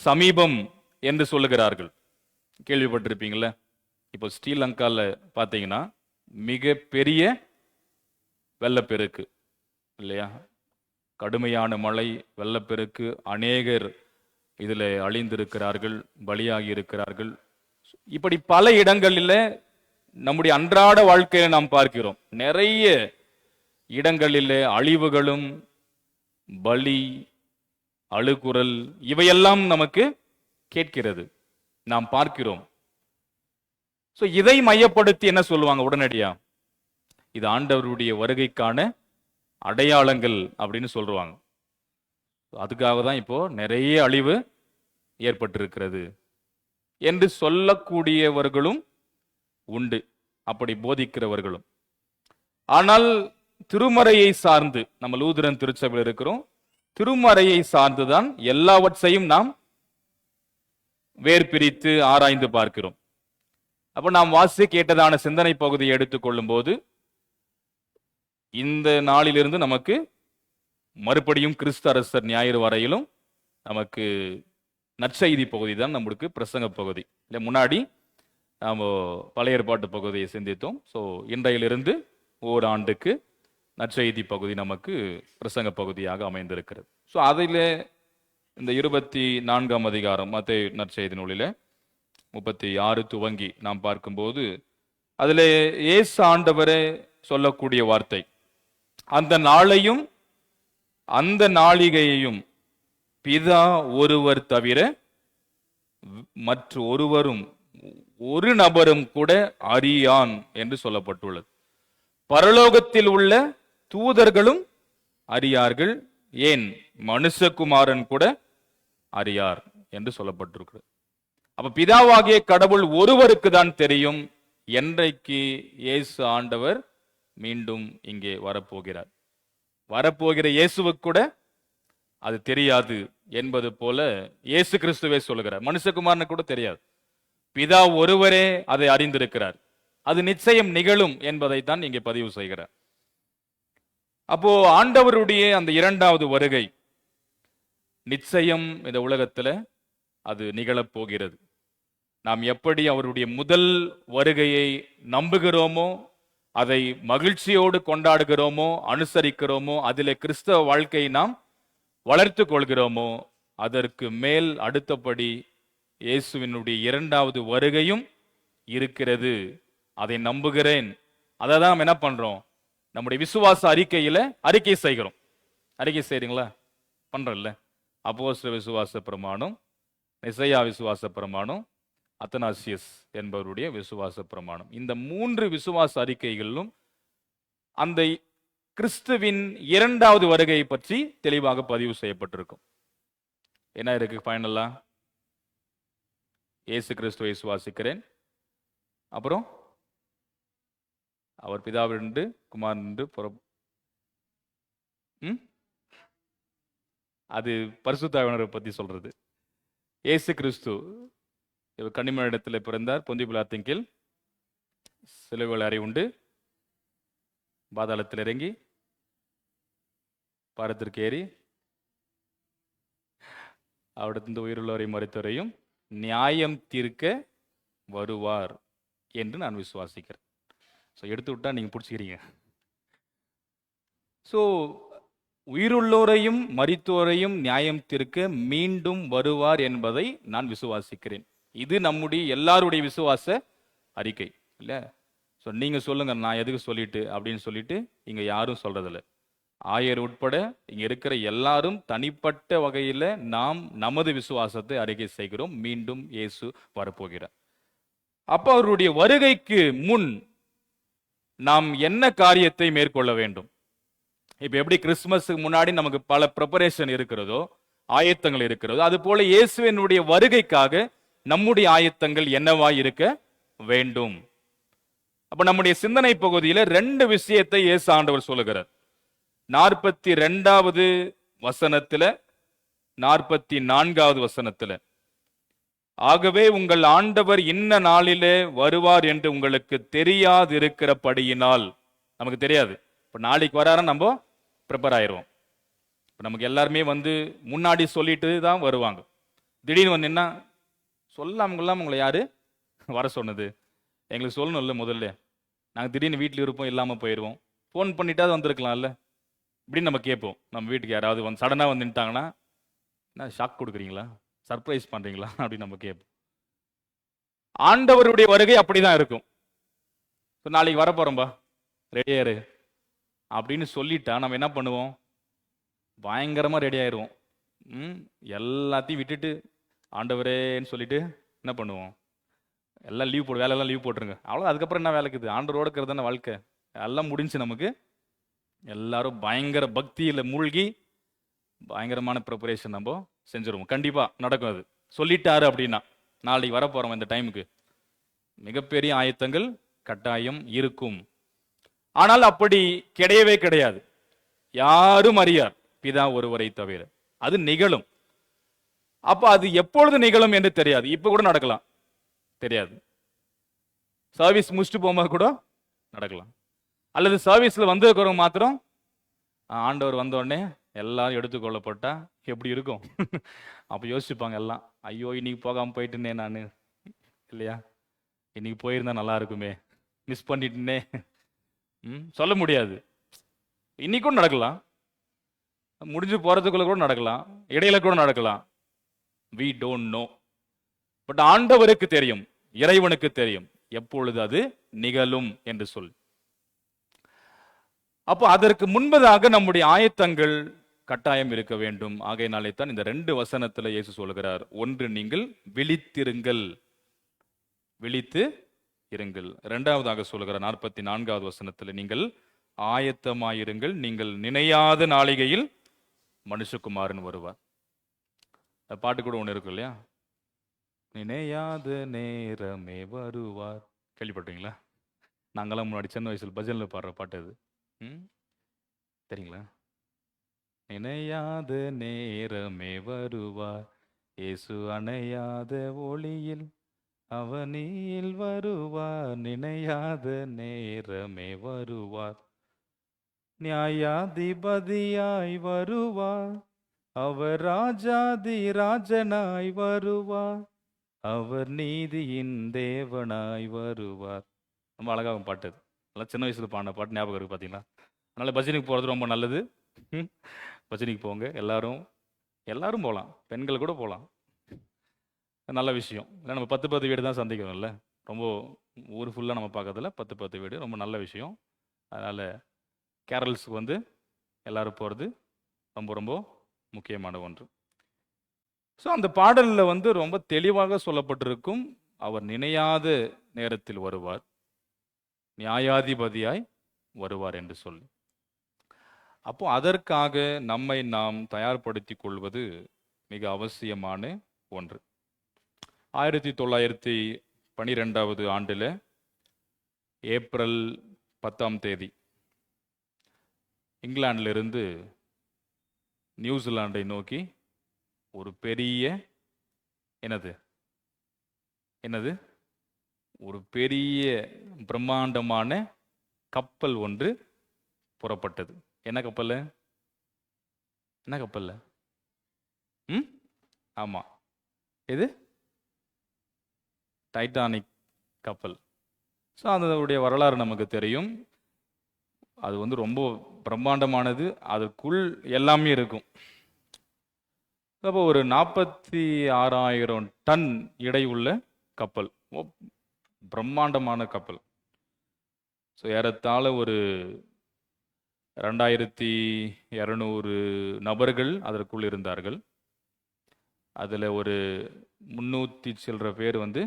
சமீபம் என்று சொல்லுகிறார்கள். கேள்விப்பட்டிருப்பீங்களே. இப்போ ஸ்ரீலங்காவில் பார்த்தீங்கன்னா மிக பெரிய வெள்ளப்பெருக்கு இல்லையா, கடுமையான மழை, வெள்ளப்பெருக்கு, அநேகர் இதில் அழிந்திருக்கிறார்கள், பலியாகி இருக்கிறார்கள். இப்படி பல இடங்களில் நம்முடைய அன்றாட வாழ்க்கையில நாம் பார்க்கிறோம். நிறைய இடங்களில் அழிவுகளும் பலி, அழுகுரல், இவையெல்லாம் நமக்கு கேட்கிறது, நாம் பார்க்கிறோம். ஸோ இதை மையப்படுத்தி என்ன சொல்லுவாங்க உடனடியா, இது ஆண்டவருடைய வருகைக்கான அடையாளங்கள் அப்படின்னு சொல்லுவாங்க. அதுக்காக தான் இப்போ நிறைய அழிவு ஏற்பட்டிருக்கிறது என்று சொல்லக்கூடியவர்களும் உண்டு, அப்படி போதிக்கிறவர்களும். ஆனால் திருமறையை சார்ந்து, நம்ம லூதரன் திருச்சபையில் இருக்கிறோம், திருமறையை சார்ந்துதான் எல்லாவற்றையும் நாம் வேர் பிரித்து ஆராய்ந்து பார்க்கிறோம். அப்ப நாம் வாசி கேட்டதான சிந்தனை பகுதியை எடுத்துக்கொள்ளும் போது, இந்த நாளிலிருந்து நமக்கு மறுபடியும் கிறிஸ்து அரசர் ஞாயிறு வரையிலும் நமக்கு நற்செய்தி பகுதி தான் நம்மளுக்கு பிரசங்க பகுதி இல்லை. முன்னாடி நாம் பழைய ஏற்பாட்டு பகுதியை சிந்தித்தோம். ஸோ இன்றையிலிருந்து ஓராண்டுக்கு நற்செய்தி பகுதி நமக்கு பிரசங்க பகுதியாக அமைந்திருக்கிறது. ஸோ அதில் இந்த 24ஆம் அதிகாரம் மத்தேயு நற்செய்தி நூலில் 36 துவங்கி நாம் பார்க்கும்போது, அதில் இயேசு ஆண்டவரே சொல்லக்கூடிய வார்த்தை, அந்த நாளையும் அந்த நாளிகையையும் பிதா ஒருவர் தவிர மற்ற ஒருவரும் ஒரு நபரும் கூட அறியான் என்று சொல்லப்பட்டுள்ளது. பரலோகத்தில் உள்ள தூதர்களும் அறியார்கள், ஏன் மனுஷகுமாரன் கூட அறியார் என்று சொல்லப்பட்டிருக்கிறது. அப்ப பிதாவாகிய கடவுள் ஒருவருக்கு தான் தெரியும் என்றைக்கு இயேசு ஆண்டவர் மீண்டும் இங்கே வரப்போகிறார். வரப்போகிற இயேசுவுக்கு கூட அது தெரியாது என்பது போல இயேசு கிறிஸ்துவே சொல்லுகிறார். மனுஷகுமாரனு கூட தெரியாது, பிதா ஒருவரே அதை அறிந்திருக்கிறார். அது நிச்சயம் நிகழும் என்பதைத்தான் இங்கே பதிவு செய்கிறார். அப்போ ஆண்டவருடைய அந்த 2வது வருகை நிச்சயம் இந்த உலகத்துல அது நிகழப் போகிறது. நாம் எப்படி அவருடைய முதல் வருகையை நம்புகிறோமோ, அதை மகிழ்ச்சியோடு கொண்டாடுகிறோமோ, அனுசரிக்கிறோமோ, அதிலே கிறிஸ்தவ வாழ்க்கையை நாம் வளர்த்து கொள்கிறோமோ, அதற்கு மேல் அடுத்தபடி இயேசுவினுடைய இரண்டாவது வருகையும் இருக்கிறது. அதை நம்புகிறேன். அதை தான் நம்ம என்ன பண்றோம்? நம்முடைய விசுவாச அறிக்கையில அறிக்கை செய்கிறோம். அறிக்கை செய்றீங்களா? பண்றோம்ல. அப்போஸ்தலர் விசுவாச பிரமாணம், எசையா விசுவாச பிரமாணம், அத்தனாசியஸ் என்பவருடைய விசுவாச பிரமாணம். இந்த 3 விசுவாச அறிக்கைகளிலும் அந்த கிறிஸ்துவின் இரண்டாவது வருகையை பற்றி தெளிவாக பதிவு செய்யப்பட்டிருக்கும். என்ன இருக்கு ஃபைனலா? இயேசு கிறிஸ்துவை விசுவாசிக்கிறேன், அப்புறம் அவர் பிதாவினின்று குமாரனின்று அது பரிசுத்த ஆவியானவரை பத்தி சொல்றது. இயேசு கிறிஸ்து இவர் கன்னிமரிடத்தில் பிறந்தார், பொந்திய பிலாத்தின் கீழ் சிலுவையில் அறை உண்டு, பாதாளத்தில் இறங்கி பாரத்திற்கு ஏறி அவரிடத்திலிருந்து உயிருள்ளவரையும் மரித்தவரையும் நியாயம் தீர்க்க வருவார் என்று நான் விசுவாசிக்கிறேன். ஸோ எடுத்து விட்டா நீங்க பிடிச்சிக்கிறீங்க. ஸோ உயிருள்ளோரையும் மரித்தோரையும் நியாயம் தீர்க்க மீண்டும் வருவார் என்பதை நான் விசுவாசிக்கிறேன். இது நம்முடைய எல்லாருடைய விசுவாச அறிக்கை இல்ல. ஸோ நீங்க சொல்லுங்க, நான் எதுக்கு சொல்லிட்டு அப்படின்னு சொல்லிட்டு இங்க யாரும் சொல்றதில்ல. ஆயர் உட்பட இங்க இருக்கிற எல்லாரும் தனிப்பட்ட வகையில நாம் நமது விசுவாசத்தை அறிக்கை செய்கிறோம். மீண்டும் இயேசு வரப்போகிறார். அப்ப அவருடைய வருகைக்கு முன் நாம் என்ன காரியத்தை மேற்கொள்ள வேண்டும்? இப்ப எப்படி கிறிஸ்துமஸுக்கு முன்னாடி நமக்கு பல ப்ரிப்பரேஷன் இருக்கிறதோ, ஆயத்தங்கள் இருக்கிறதோ, அது போல இயேசுவினுடைய வருகைக்காக நம்முடைய ஆயத்தங்கள் என்னவாய் இருக்க வேண்டும்? அப்ப நம்முடைய சிந்தனை பகுதியில 2 விஷயத்தை இயேசு ஆண்டவர் சொல்லுகிறார். 42வது வசனத்துல, 44வது வசனத்துல, ஆகவே உங்கள் ஆண்டவர் இன்ன நாளிலே வருவார் என்று உங்களுக்கு தெரியாதிருக்கிறபடியினால், நமக்கு தெரியாது. இப்ப நாளைக்கு வராரு, நம்ம ப்ரிப்பேர் ஆயிடுவோம். இப்போ நமக்கு எல்லாருமே முன்னாடி சொல்லிட்டு தான் வருவாங்க. திடீர்னு என்ன சொல்லாமலாம் உங்களை யாரு வர சொன்னது? எங்களுக்கு சொல்லணும்ல முதல்ல. நாங்கள் திடீர்னு வீட்டில் இருப்போம், இல்லாமல் போயிடுவோம். ஃபோன் பண்ணிட்டாவது வந்திருக்கலாம்ல இப்படின்னு நம்ம கேட்போம். நம்ம வீட்டுக்கு யாராவது சடனாக நின்ட்டாங்கன்னா, என்ன ஷாக் கொடுக்குறீங்களா, சர்ப்ரைஸ் பண்ணுறீங்களா அப்படின்னு நம்ம கேட்போம். ஆண்டவருடைய வருகை அப்படிதான் இருக்கும். நாளைக்கு வரப்போறோம்பா, ரெடியாரு அப்படின்னு சொல்லிட்டா நம்ம என்ன பண்ணுவோம்? பயங்கரமா ரெடி ஆயிடுவோம். எல்லாத்தையும் விட்டுட்டு ஆண்டவரேன்னு சொல்லிட்டு என்ன பண்ணுவோம்? எல்லாம் லீவ் போடு, வேலையெல்லாம் லீவ் போட்டுருங்க, அவ்வளோ. அதுக்கப்புறம் என்ன வேலைக்குது? ஆண்டவரோட இருக்கிறது தானே வாழ்க்கை. எல்லாம் முடிஞ்சு நமக்கு. எல்லாரும் பயங்கர பக்தியில் மூழ்கி பயங்கரமான ப்ரிப்பரேஷன் நம்ம செஞ்சிருவோம். கண்டிப்பா நடக்கும். அது சொல்லிட்டாரு அப்படின்னா நாளைக்கு வரப்போறோம் இந்த டைமுக்கு மிகப்பெரிய ஆயத்தங்கள் கட்டாயம் இருக்கும். ஆனால் அப்படி கிடையவே கிடையாது. யாரும் அறியார் பிதா ஒருவரை தவிர. அது நிகழும். அப்ப அது எப்பொழுது நிகழும் என்று தெரியாது. இப்ப கூட நடக்கலாம், தெரியாது. சர்வீஸ் முடிச்சுட்டு போகும்போது கூட நடக்கலாம். அல்லது சர்வீஸ்ல வந்திருக்கிறவங்க மாத்திரம் ஆண்டவர் வந்த உடனே எல்லாரும் எடுத்துக்கொள்ளப்பட்டா எப்படி இருக்கும்? அப்ப யோசிச்சுப்பாங்க எல்லாம், ஐயோ இன்னைக்கு போகாம போயிட்டுனே நான், இல்லையா? இன்னைக்கு போயிருந்தா நல்லா இருக்குமே, மிஸ் பண்ணிட்டுனே. சொல்ல முடியாது. இன்னைக்கும் நடக்கலாம், முடிஞ்சு போறதுக்குள்ள கூட நடக்கலாம், இடையில கூட நடக்கலாம். we don't know. பட் ஆண்டவருக்கு தெரியும், இறைவனுக்கு தெரியும் எப்பொழுது அது நிகழும் என்று சொல். அப்போ அதற்கு முன்பதாக நம்முடைய ஆயத்தங்கள் கட்டாயம் இருக்க வேண்டும். ஆகையினாலே தான் இந்த 2 வசனத்துல இயேசு சொல்கிறார், ஒன்று நீங்கள் விழித்திருங்கள், விழித்து இருங்கள். இரண்டாவதாக சொல்கிறார் 44வது வசனத்துல, நீங்கள் ஆயத்தமாயிருங்கள், நீங்கள் நினையாத நாளிகையில் மனுஷகுமாரன் வருவார். பாட்டு கூட ஒண்ணு இருக்கு இல்லையா? நினையாத நேரமே வருவார். கேள்விப்பட்டீங்களா? நாங்கெல்லாம் முன்னாடி சின்ன வயசுல பஜன்ல பாடுற பாட்டு அது. தெரியுங்களா? நினையாத நேரமே வருவார், இயேசு அணையாத ஒளியில் அவனில் வருவார், நினையாத நேரமே வருவார், நியாயாதிபதியாய் வருவார், அவர் ராஜாதி ராஜனாய் வருவார், அவர் நீதியின் தேவனாய் வருவார். ரொம்ப அழகாகும் பாட்டு அது. நல்லா சின்ன வயசுல பாடின பாட்டு ஞாபகம் இருக்கு பார்த்தீங்களா? அதனால் பஜனைக்கு போகிறது ரொம்ப நல்லது. பஜனைக்கு போங்க எல்லாரும், எல்லாரும் போகலாம், பெண்கள் கூட போகலாம். நல்ல விஷயம். இல்லை நம்ம 10 வீடு தான் சந்திக்கிறோம்ல, ரொம்ப ஊர் ஃபுல்லாக நம்ம பார்க்கறதில்ல, 10 வீடு ரொம்ப நல்ல விஷயம். அதனால் கேரல்ஸுக்கு வந்து எல்லாரும் போகிறது ரொம்ப ரொம்ப முக்கியமான ஒன்று. ஸோ அந்த பாடலில் வந்து ரொம்ப தெளிவாக சொல்லப்பட்டிருக்கும், அவர் நினையாத நேரத்தில் வருவார், நியாயாதிபதியாய் வருவார் என்று சொல்லி. அப்போ அதற்காக நம்மை நாம் தயார்படுத்திக் கொள்வது மிக அவசியமான ஒன்று. 1912 ஆண்டில் ஏப்ரல் 10 இங்கிலாந்திலிருந்து நியூசிலாண்டை நோக்கி ஒரு பெரிய என்னது ஒரு பெரிய பிரம்மாண்டமான கப்பல் ஒன்று புறப்பட்டது. என்ன கப்பல்? ஆமா, இது டைட்டானிக் கப்பல். ஸோ அதனுடைய வரலாறு நமக்கு தெரியும். அது வந்து ரொம்ப பிரம்மாண்டமானது, அதுக்குள் எல்லாமே இருக்கும். அப்போ ஒரு 46,000 டன் எடை உள்ள கப்பல், பிரம்மாண்டமான கப்பல். ஸோ ஏறத்தாழ ஒரு 2200 நபர்கள் அதற்குள் இருந்தார்கள். அதில் ஒரு 300 சில்லற பேர் வந்து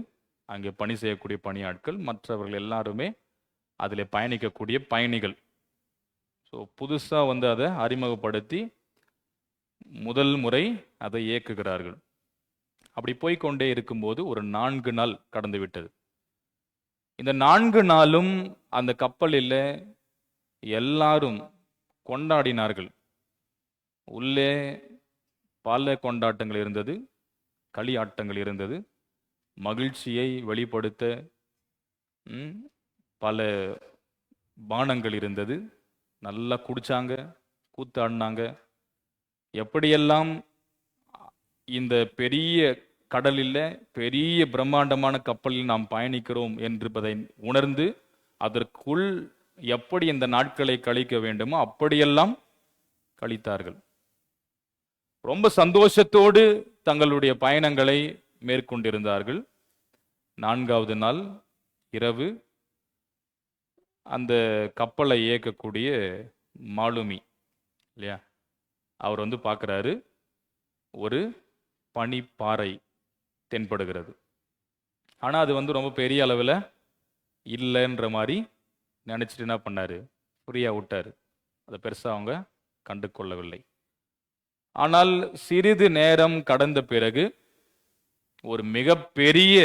அங்கே பணி செய்யக்கூடிய பணியாட்கள், மற்றவர்கள் எல்லாருமே அதில் பயணிக்கக்கூடிய பயணிகள். ஸோ புதுசாக வந்து அதை அறிமுகப்படுத்தி முதல் முறை அதை இயக்குகிறார்கள். அப்படி போய்கொண்டே இருக்கும்போது ஒரு 4 நாள் கடந்து விட்டது. இந்த 4 நாளும் அந்த கப்பலில் எல்லாரும் கொண்டாடினார்கள். உள்ளே பல கொண்டாட்டங்கள் இருந்தது, களியாட்டங்கள் இருந்தது, மகிழ்ச்சியை வெளிப்படுத்த பல பானங்கள் இருந்தது. நல்லா குடிச்சாங்க, கூத்தாடினாங்க. எப்படியெல்லாம் இந்த பெரிய கடலில் பெரிய பிரம்மாண்டமான கப்பலில் நாம் பயணிக்கிறோம் என்பதை உணர்ந்து அதற்குள் எப்படி இந்த நாட்களை கழிக்க வேண்டுமோ அப்படியெல்லாம் கழித்தார்கள். ரொம்ப சந்தோஷத்தோடு தங்களுடைய பயணங்களை மேற்கொண்டிருந்தார்கள். 4வது நாள் இரவு அந்த கப்பலை இயக்கக்கூடிய மாலுமி இல்லையா, அவர் வந்து பார்க்குறாரு, ஒரு பனிப்பாறை தென்படுகிறது. ஆனால் அது வந்து ரொம்ப பெரிய அளவில் இல்லைன்ற மாதிரி நினச்சிட்டு என்ன பண்ணார், ஃப்ரீயாக விட்டார். அதை பெருசாக அவங்க கண்டு கொள்ளவில்லை. ஆனால் சிறிது நேரம் கடந்த பிறகு ஒரு மிகப்பெரிய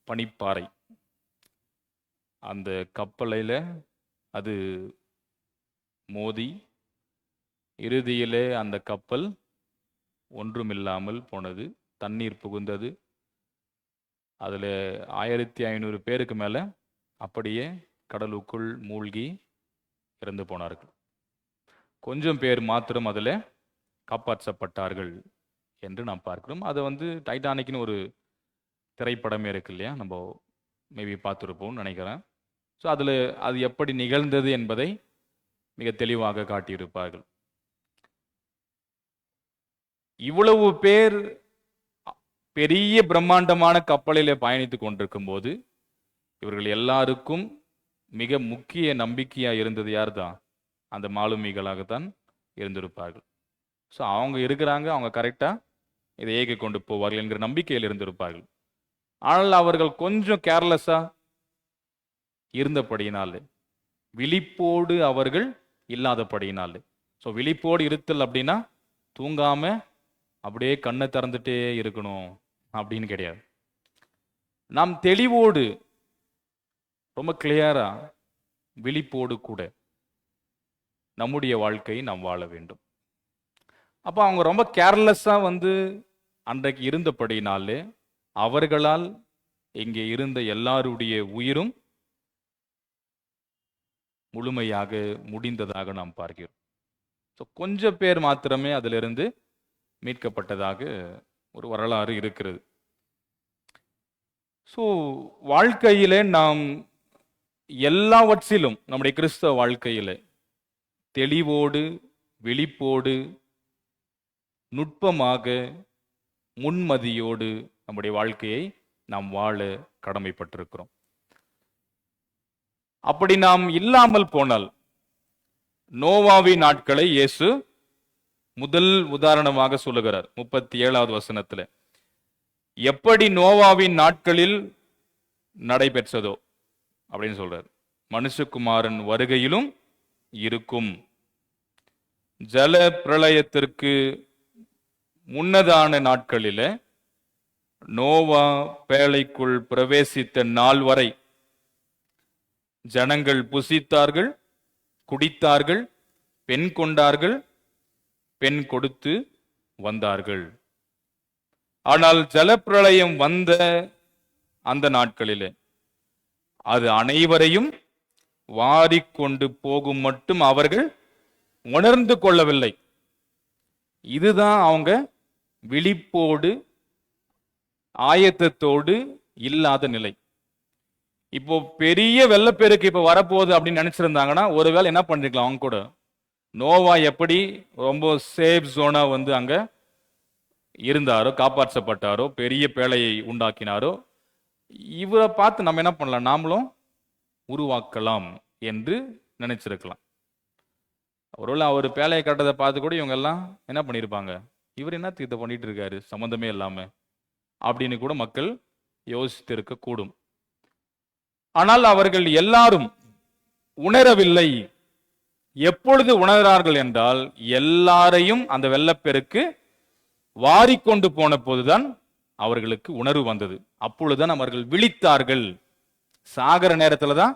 பனிப்பாறை அந்த கப்பலில் அது மோதி இறுதியிலே அந்த கப்பல் ஒன்றுமில்லாமல் போனது, தண்ணீர் புகுந்தது. அதில் 1500 பேருக்கு மேலே அப்படியே கடலுக்குள் மூழ்கி இறந்து போனார்கள். கொஞ்சம் பேர் மாத்திரம் அதில் காப்பாற்றப்பட்டார்கள் என்று நாம் பார்க்கிறோம். அது வந்து டைட்டானிக்னு ஒரு திரைப்படமே இருக்கு இல்லையா, நம்ம மேபி பார்த்துருப்போம்னு நினைக்கிறேன். ஸோ அதில் அது எப்படி நிகழ்ந்தது என்பதை மிக தெளிவாக காட்டியிருப்பார்கள். இவ்வளவு பேர் பெரிய பிரம்மாண்டமான கப்பலில் பயணித்து கொண்டிருக்கும் போது இவர்கள் எல்லாருக்கும் மிக முக்கிய நம்பிக்கையாக இருந்தது யார் தான்? அந்த மாலுமிகளாகத்தான் இருந்திருப்பார்கள். ஸோ அவங்க இருக்கிறாங்க, அவங்க கரெக்டாக இதை இயக்கி கொண்டு போவார்கள் என்கிற நம்பிக்கையில் இருந்திருப்பார்கள். ஆனால் அவர்கள் கொஞ்சம் கேர்லெஸ்ஸாக இருந்தபடியினால், விழிப்போடு அவர்கள் இல்லாதபடியினால். ஸோ விழிப்போடு இருத்தல் அப்படின்னா தூங்காம அப்படியே கண்ணை திறந்துட்டே இருக்கணும் அப்படின்னு கிடையாது. நாம் தெளிவோடு ரொம்ப கிளியரா விழிப்போடு கூட நம்முடைய வாழ்க்கையை நாம் வாழ வேண்டும். அப்போ அவங்க ரொம்ப கேர்லெஸ்ஸாக வந்து அன்றைக்கு இருந்தபடினாலே அவர்களால் இங்கே இருந்த எல்லாருடைய உயிரும் முழுமையாக முடிந்ததாக நாம் பார்க்கிறோம். ஸோ கொஞ்சம் பேர் மாத்திரமே அதிலிருந்து மீட்கப்பட்டதாக ஒரு வரலாறு இருக்கிறது. ஸோ வாழ்க்கையிலே நாம் எல்லாவற்றிலும் நம்முடைய கிறிஸ்தவ வாழ்க்கையிலே தெளிவோடு, விழிப்போடு, நுட்பமாக, முன்மதியோடு நம்முடைய வாழ்க்கையை நாம் வாழ கடமைப்பட்டிருக்கிறோம். அப்படி நாம் இல்லாமல் போனால், நோவாவின் நாட்களை இயேசு முதல் உதாரணமாக சொல்லுகிறார் 37வது வசனத்தில். எப்படி நோவாவின் நாட்களில் நடைபெற்றதோ அப்படின்னு சொல்றார், மனுஷகுமாரன் வருகையிலும் இருக்கும். ஜல பிரளயத்திற்கு முன்னதான நாட்களில நோவா பேழைக்குள் பிரவேசித்த நாள் வரை ஜனங்கள் புசித்தார்கள், குடித்தார்கள், பெண் கொண்டார்கள், பெண் கொடுத்து வந்தார்கள். ஆனால் ஜலப்பிரளயம் வந்த அந்த நாட்களிலே அது அனைவரையும் வாரிக்கொண்டு போகும் மட்டும் அவர்கள் உணர்ந்து கொள்ளவில்லை. இதுதான் அவங்க விழிப்போடு, ஆயத்தத்தோடு இல்லாத நிலை. இப்போ பெரிய வெள்ளப்பெருக்கு இப்ப வரப்போகுது அப்படின்னு நினைச்சிருந்தாங்கன்னா ஒருவேளை என்ன பண்ணிருக்கலாம், அவங்க கூட நோவா எப்படி ரொம்ப சேஃப் ஜோனா வந்து அங்க இருந்தாரோ, காப்பாற்றப்பட்டாரோ, பெரிய பேழையை உண்டாக்கினாரோ, இவரை பார்த்து நம்ம என்ன பண்ணலாம், நாமளும் உருவாக்கலாம் என்று நினைச்சிருக்கலாம். ஒருவேளை அவர் பேழையை கட்டதை பார்த்து கூட இவங்க எல்லாம் என்ன பண்ணியிருப்பாங்க, இவர் என்ன இதை பண்ணிட்டு இருக்காரு சம்பந்தமே இல்லாம அப்படின்னு கூட மக்கள் யோசித்திருக்க கூடும். ஆனால் அவர்கள் எல்லாரும் உணரவில்லை. எப்பொழுது உணர்கிறார்கள் என்றால், எல்லாரையும் அந்த வெள்ளப்பெருக்கு வாரிக்கொண்டு போன போதுதான் அவர்களுக்கு உணர்வு வந்தது. அப்பொழுதுதான் அவர்கள் விழித்தார்கள். சாகர நேரத்துல தான்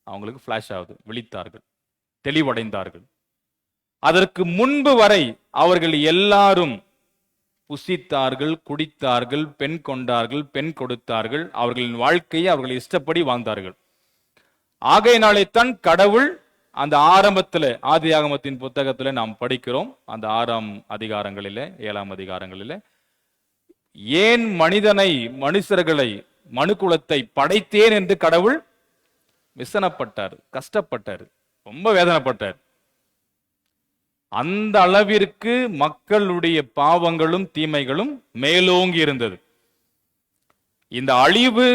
அவங்களுக்கு பிளாஷ் ஆகுது, விழித்தார்கள், தெளிவடைந்தார்கள். அதற்கு முன்பு வரை அவர்கள் எல்லாரும் புசித்தார்கள், குடித்தார்கள், பெண் கொண்டார்கள், பெண் கொடுத்தார்கள். அவர்களின் வாழ்க்கையை அவர்கள் இஷ்டப்படி வாழ்ந்தார்கள். ஆகையினாலே தான் கடவுள் அந்த ஆரம்பத்தில் ஆதியாகமத்தின் புத்தகத்தில் நாம் படிக்கிறோம், அந்த 6ஆம் அதிகாரங்களிலே 7ஆம் அதிகாரங்களிலே, ஏன் மனுஷர்களை மனுக்குலத்தை படைத்தேன் என்று கடவுள் விசனப்பட்டார், கஷ்டப்பட்டார், ரொம்ப வேதனைப்பட்டார். அந்த அளவிற்கு மக்களுடைய பாவங்களும் தீமைகளும் மேலோங்கி இருந்தது. இந்த அழிவு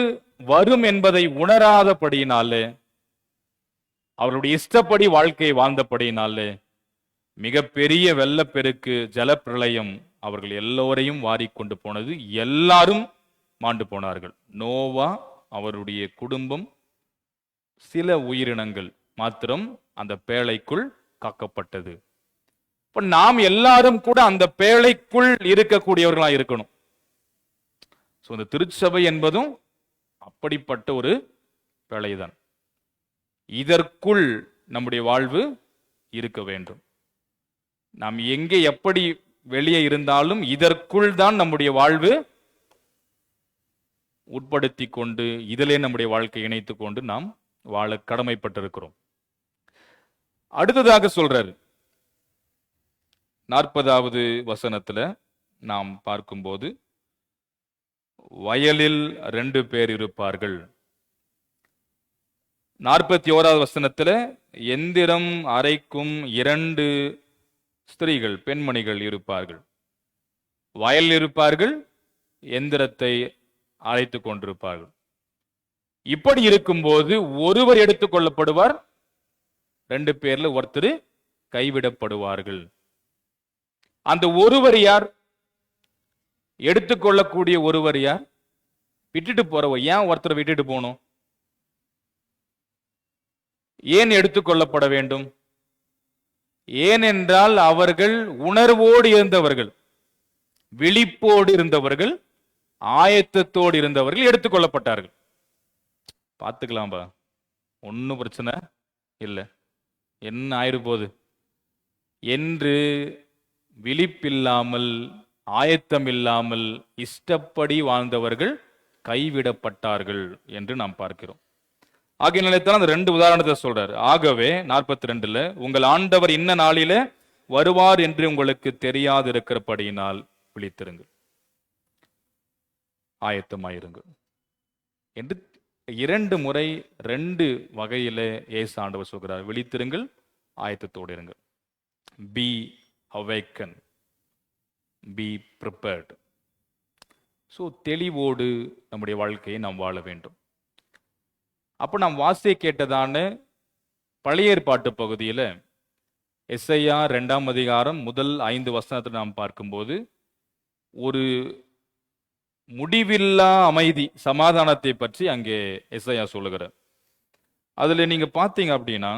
வரும் என்பதை உணராதபடியினாலே, அவருடைய இஷ்டப்படி வாழ்க்கையை வாழ்ந்தபடியினாலே மிகப்பெரிய வெள்ளப்பெருக்கு, ஜலப்பிரளயம் அவர்கள் எல்லோரையும் வாரிக்கொண்டு போனது. எல்லாரும் மாண்டு போனார்கள். நோவா, அவருடைய குடும்பம், சில உயிரினங்கள் மாத்திரம் அந்த பேழைக்குள் காக்கப்பட்டது. இப்ப நாம் எல்லாரும் கூட அந்த பேழைக்குள் இருக்கக்கூடியவர்களா இருக்கணும். இந்த திருச்சபை என்பதும் அப்படிப்பட்ட ஒரு பேழைதான். இதற்குள் நம்முடைய வாழ்வு இருக்க வேண்டும். நாம் எங்கே எப்படி வெளியே இருந்தாலும் இதற்குள் தான் நம்முடைய வாழ்வு உட்படுத்தி கொண்டு, இதிலே நம்முடைய வாழ்க்கை இணைத்து கொண்டு நாம் வாழ கடமைப்பட்டிருக்கிறோம். அடுத்ததாக சொல்றாரு 40வது வசனத்துல நாம் பார்க்கும்போது, வயலில் 2 பேர் இருப்பார்கள். 41வது வசனத்துல எந்திரம் அரைக்கும் 2 ஸ்திரீகள், பெண்மணிகள் இருப்பார்கள். வயலில் இருப்பார்கள், எந்திரத்தை அரைத்து கொண்டிருப்பார்கள். இப்படி இருக்கும்போது ஒருவர் எடுத்துக் கொள்ளப்படுவார், 2 பேர்ல ஒருத்தர் கைவிடப்படுவார்கள். அந்த ஒருவர் யார்? எடுத்துக்கொள்ளக்கூடிய ஒருவர் யார்? விட்டுட்டு போறவர். ஏன் ஒருத்தரை விட்டுட்டு போகணும்? ஏன் எடுத்துக்கொள்ளப்பட வேண்டும்? ஏனென்றால் அவர்கள் உணர்வோடு இருந்தவர்கள், விழிப்போடு இருந்தவர்கள், ஆயத்தத்தோடு இருந்தவர்கள் எடுத்துக்கொள்ளப்பட்டார்கள். பார்த்துக்கலாம்பா, ஒன்றும் பிரச்சனை இல்லை, என்ன ஆயிரு என்று விழிப்பில்லாமல், ஆயத்தம் இல்லாமல், இஷ்டப்படி வாழ்ந்தவர்கள் கைவிடப்பட்டார்கள் என்று நாம் பார்க்கிறோம். ஆகிய நிலையத்தான் அந்த 2 உதாரணத்தை சொல்றாரு. ஆகவே 42ல, உங்கள் ஆண்டவர் இன்ன நாளிலே வருவார் என்று உங்களுக்கு தெரியாது இருக்கிறபடியினால் விழித்திருங்கள். ஆயத்தமாயிருங்கள் என்று 2 முறை 2 வகையில இயேசு ஆண்டவர் சொல்கிறார். விழித்திருங்கள், ஆயத்தத்தோடு இருங்கள். Be awaken, be prepared. So தெளிவோடு நம்முடைய வாழ்க்கையை நாம் வாழ வேண்டும். அப்போ நாம் வாசிய கேட்டதான பழைய ஏற்பாட்டு பகுதியில் எஸ்ஐயா 2ஆம் அதிகாரம் முதல் 5 வசனத்தில் நாம் பார்க்கும்போது ஒரு முடிவில்லா அமைதி, சமாதானத்தை பற்றி அங்கே எஸ்ஐயா சொல்லுகிறார். அதுல நீங்க பார்த்தீங்க அப்படின்னா,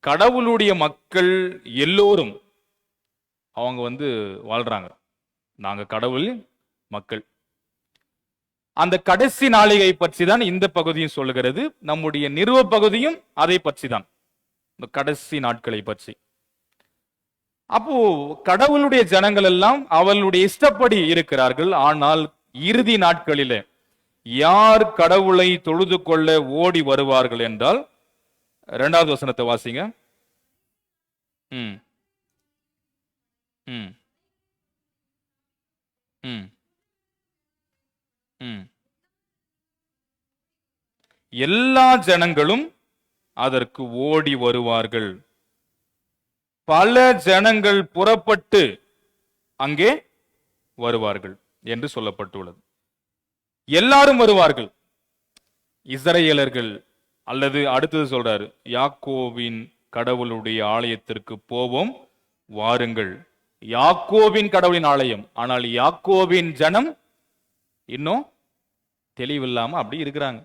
கடவுளுடைய மக்கள் எல்லோரும் அவங்க வாழ்றாங்க. நாங்க கடவுள் மக்கள். அந்த கடைசி நாளிகை பற்றி தான் இந்த பகுதியும் சொல்லுகிறது. நம்முடைய நிறுவ பகுதியும் அதை பற்றி தான், இந்த கடைசி நாட்களை பற்றி. அப்போ கடவுளுடைய ஜனங்கள் எல்லாம் அவளுடைய இஷ்டப்படி இருக்கிறார்கள். ஆனால் இறுதி நாட்களிலே யார் கடவுளை தொழுது கொள்ள ஓடி வருவார்கள் என்றால், 2வது வசனத்தை வாசிங்க. ம் ம் ம் ம் எல்லா ஜனங்களும் அதற்கு ஓடி வருவார்கள். பல ஜனங்கள் புறப்பட்டு அங்கே வருவார்கள் என்று சொல்லப்பட்டுள்ளது. எல்லாரும் வருவார்கள். இஸ்ரவேலர்கள், அல்லது அடுத்தது சொல்றாரு, யாக்கோபின் கடவுளுடைய ஆலயத்திற்கு போவோம் வாருங்கள். யாக்கோபின் கடவுளின் ஆலயம். ஆனால் யாக்கோபின் ஜனம் இன்னும் தெளிவில்லாம அப்படி இருக்கிறாங்க.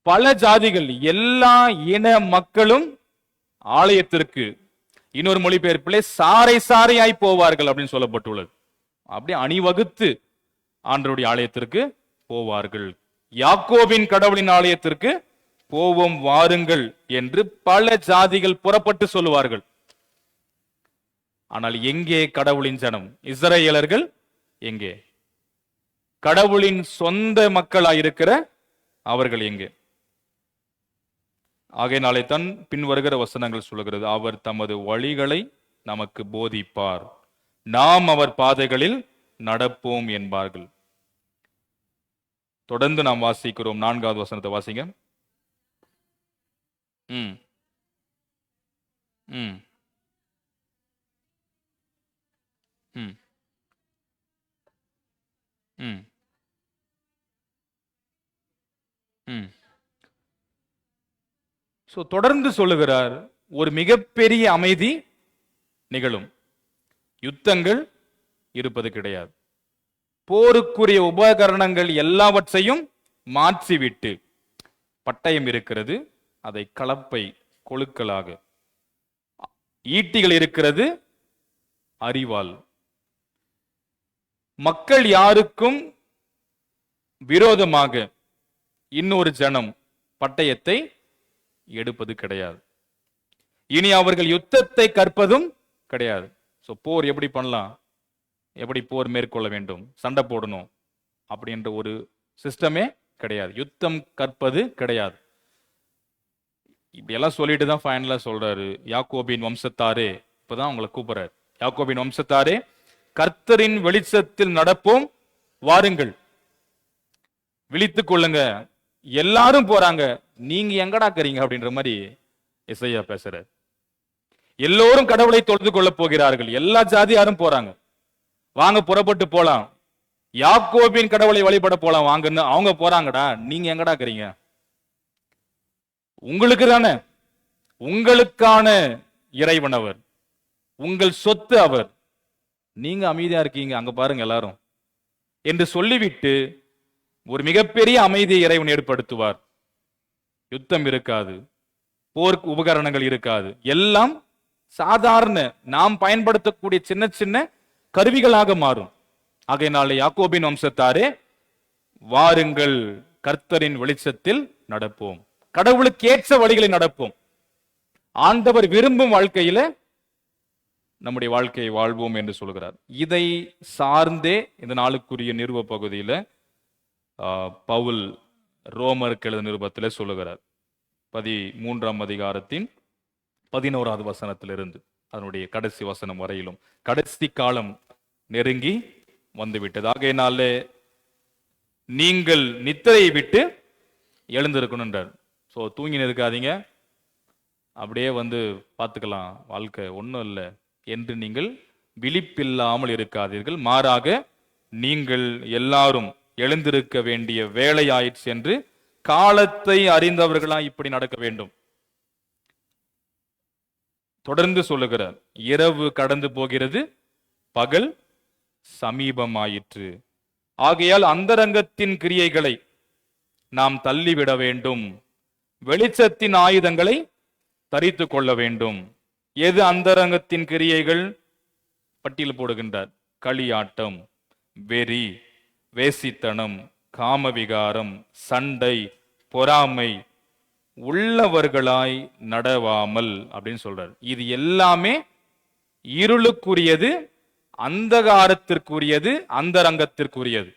பல ஜாதிகள், எல்லா இன மக்களும் ஆலயத்திற்கு, இன்னொரு மொழிபெயர்ப்பிலே சாறை சாறையாய் போவார்கள் அப்படின்னு சொல்லப்பட்டுள்ளது. அப்படி அணிவகுத்து ஆண்டவருடைய ஆலயத்திற்கு போவார்கள். யாக்கோபின் கடவுளின் ஆலயத்திற்கு போவோம் வாருங்கள் என்று பல ஜாதிகள் புறப்பட்டு சொல்லுவார்கள். ஆனால் எங்கே கடவுளின் ஜனம்? இஸ்ரவேலர்கள் எங்கே? கடவுளின் சொந்த மக்களாயிருக்கிற அவர்கள் எங்கே? ஆகையினாலே தான் பின்வருகிற வசனங்கள் சொல்லுகிறது, அவர் தமது வழிகளை நமக்கு போதிப்பார், நாம் அவர் பாதைகளில் நடப்போம் என்பார்கள். தொடர்ந்து நாம் வாசிக்கிறோம். 4வது வசனத்தை வாசிங்க. ம் ம் ம் ம் ம் சோ தொடர்ந்து சொல்லுகிறார், ஒரு மிகப்பெரிய அமைதி நிகழும். யுத்தங்கள் இருப்பது கிடையாது. போருக்குரிய உபகரணங்கள் எல்லாவற்றையும் மாற்றிவிட்டு, பட்டயம் இருக்கிறது, அதை கலப்பை கொழுக்களாக, ஈட்டிகள் இருக்கிறது, அரிவாள். மக்கள் யாருக்கும் விரோதமாக இன்னொரு ஜனம் பட்டயத்தை எடுப்பது கிடையாது. இனி அவர்கள் யுத்தத்தை கற்பதும் கிடையாது. சோ போர் எப்படி பண்ணலாம், எப்படி போர் மேற்கொள்ள வேண்டும், சண்டை போடணும் அப்படின்ற ஒரு சிஸ்டமே கிடையாது. யுத்தம் கற்பது கிடையாது. இப்படி எல்லாம் சொல்லிட்டு தான் ஃபைனலா சொல்றாரு, யாக்கோபின் வம்சத்தாரே, இப்பதான் அவங்களை கூப்பிடுறாரு, யாக்கோபின் வம்சத்தாரே, கர்த்தரின் வெளிச்சத்தில் நடப்போம் வாருங்கள். விழித்துக் கொள்ளுங்க, எல்லாரும் போறாங்க, நீங்க எங்கடா இருக்கீங்க அப்படின்ற மாதிரி எஸ்ஐயா பேசுறாரு. எல்லோரும் கடவுளை தொழுது கொள்ள போகிறார்கள், எல்லா ஜாதியாரும் போறாங்க, வாங்க புறப்பட்டு போலாம், யாக்கோபின் கடவுளை வழிபட போலாம் வாங்கன்னு அவங்க போறாங்கடா, நீங்க எங்கடா இருக்கீங்க? உங்களுக்கு தானே, உங்களுக்கான இறைவன் அவர், உங்கள் சொத்து அவர், நீங்க அமைதியா இருக்கீங்க, அங்க பாருங்க எல்லாரும் என்று சொல்லிவிட்டு ஒரு மிகப்பெரிய அமைதியை இறைவன் ஏற்படுத்துவார். யுத்தம் இருக்காது, போர் உபகரணங்கள் இருக்காது, எல்லாம் சாதாரண நாம் பயன்படுத்தக்கூடிய சின்ன சின்ன கருவிகளாக மாறும். ஆகையினாலே யாக்கோபின் வம்சத்தாரே வாருங்கள், கர்த்தரின் வெளிச்சத்தில் நடப்போம், கடவுளுக்கு ஏற்ற வழிகளை நடப்போம், ஆண்டவர் விரும்பும் வாழ்க்கையில நம்முடைய வாழ்க்கையை வாழ்வோம் என்று சொல்கிறார். இதை சார்ந்தே இந்த நாளுக்குரிய நிறுவ பகுதியில பவுல் ரோமருக்கு எழுதின நிருபத்தில் சொல்லுகிறார். 13ஆம் அதிகாரத்தின் 11வது வசனத்திலிருந்து அதனுடைய கடைசி வசனம் வரையிலும் கடைசி காலம் நெருங்கி வந்துவிட்டது. ஆகையினாலே நீங்கள் நித்திரையை விட்டு எழுந்திருக்கணுன்றார். ஸோ தூங்கின்னு இருக்காதீங்க, அப்படியே வந்து பார்த்துக்கலாம், வாழ்க்கை ஒன்றும் இல்லை என்று நீங்கள் விழிப்பில்லாமல் இருக்காதீர்கள். மாறாக நீங்கள் எல்லாரும் எழுந்திருக்க வேண்டிய வேலை ஆயிடுச்சு என்று காலத்தை அறிந்தவர்களா இப்படி நடக்க வேண்டும். தொடர்ந்து சொல்லுகிறார், இரவு கடந்து போகிறது, பகல் சமீபமாயிற்று. ஆகையால் அந்தரங்கத்தின் கிரியைகளை நாம் தள்ளிவிட வேண்டும், வெளிச்சத்தின் ஆயுதங்களை தரித்து கொள்ள வேண்டும். எது அந்தரங்கத்தின் கிரியைகள்? பட்டியல் போடுகின்றார். களியாட்டம், வெறி, வேசித்தனம், காமவிகாரம், சண்டை, பொறாமை உள்ளவர்களாய் நடவாமல் அப்படின்னு சொல்றார். இது எல்லாமே இருளுக்குரியது, அந்தகாரத்திற்குரியது, அந்தரங்கத்திற்குரியது.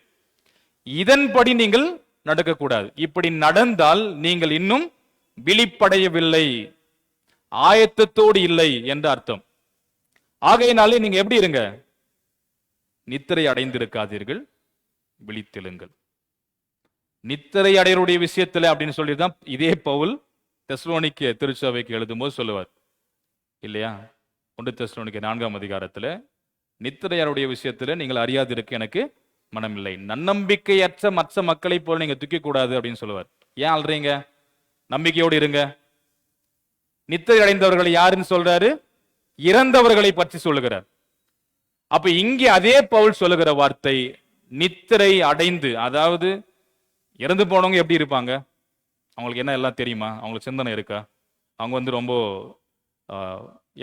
இதன்படி நீங்கள் நடக்கக்கூடாது. இப்படி நடந்தால் நீங்கள் இன்னும் விழிப்படையவில்லை, ஆயத்தத்தோடு இல்லை என்று அர்த்தம். ஆகையினாலே நீங்க எப்படி இருங்க? நித்திரை அடைந்திருக்காதீர்கள், விழித்தெழுங்கள். நித்திரை அடையருடைய விஷயத்துல அப்படின்னு சொல்லிதான் இதே பவுல் தெசலோனிக்க திருச்சபைக்கு எழுதும்போது சொல்லுவார் இல்லையா? 1 தெசலோனிக்க 4ஆம் அதிகாரத்துல, நித்திரையருடைய விஷயத்துல நீங்கள் அறியாதிருக்க எனக்கு மனமில்லை, நன்னம்பிக்கையற்ற மற்ற மக்களை போல நீங்க தூக்க கூடாது அப்படின்னு சொல்லுவார். ஏன் அல்றீங்க? நம்பிக்கையோடு இருங்க. நித்திரை அடைந்தவர்களை யாருன்னு சொல்றாரு? இறந்தவர்களை பற்றி சொல்லுகிறார். அப்ப இங்கே அதே பவுல் சொல்லுகிற வார்த்தை நித்திரை அடைந்து, அதாவது இறந்து போனவங்க எப்படி இருப்பாங்க? அவங்களுக்கு என்ன எல்லாம் தெரியுமா? அவங்களுக்கு சிந்தனை இருக்கா? அவங்க வந்து ரொம்ப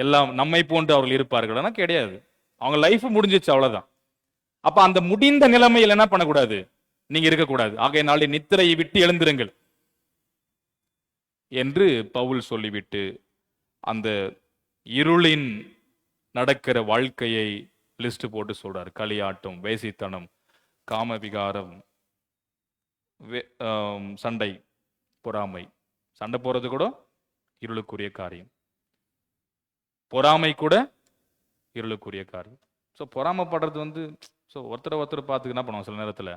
எல்லாம் நம்மை போன்று அவர்கள் இருப்பார்கள்னா கிடையாது. அவங்க லைஃப் முடிஞ்சிச்சு, அவ்வளவுதான். அப்ப அந்த முடிந்த நிலைமையில் என்ன பண்ணக்கூடாது? நீங்க இருக்கக்கூடாது. ஆகையினாலே நித்திரையை விட்டு எழுந்திருங்கள் என்று பவுல் சொல்லிவிட்டு அந்த இருளின் நடக்கிற வாழ்க்கையை லிஸ்ட் போட்டு சொல்றார். களியாட்டம், வேசித்தனம், காமவிகாரம், சண்டை, பொறாமை. சண்டை போறது கூட இருளுக்குரிய காரியம், பொறாமை கூட இருளுக்குரிய காரியம். ஸோ பொறாமைப்படுறது வந்து ஒருத்தரை ஒருத்தர் பார்த்துக்கு என்ன பண்ணுவோம்? சில நேரத்தில்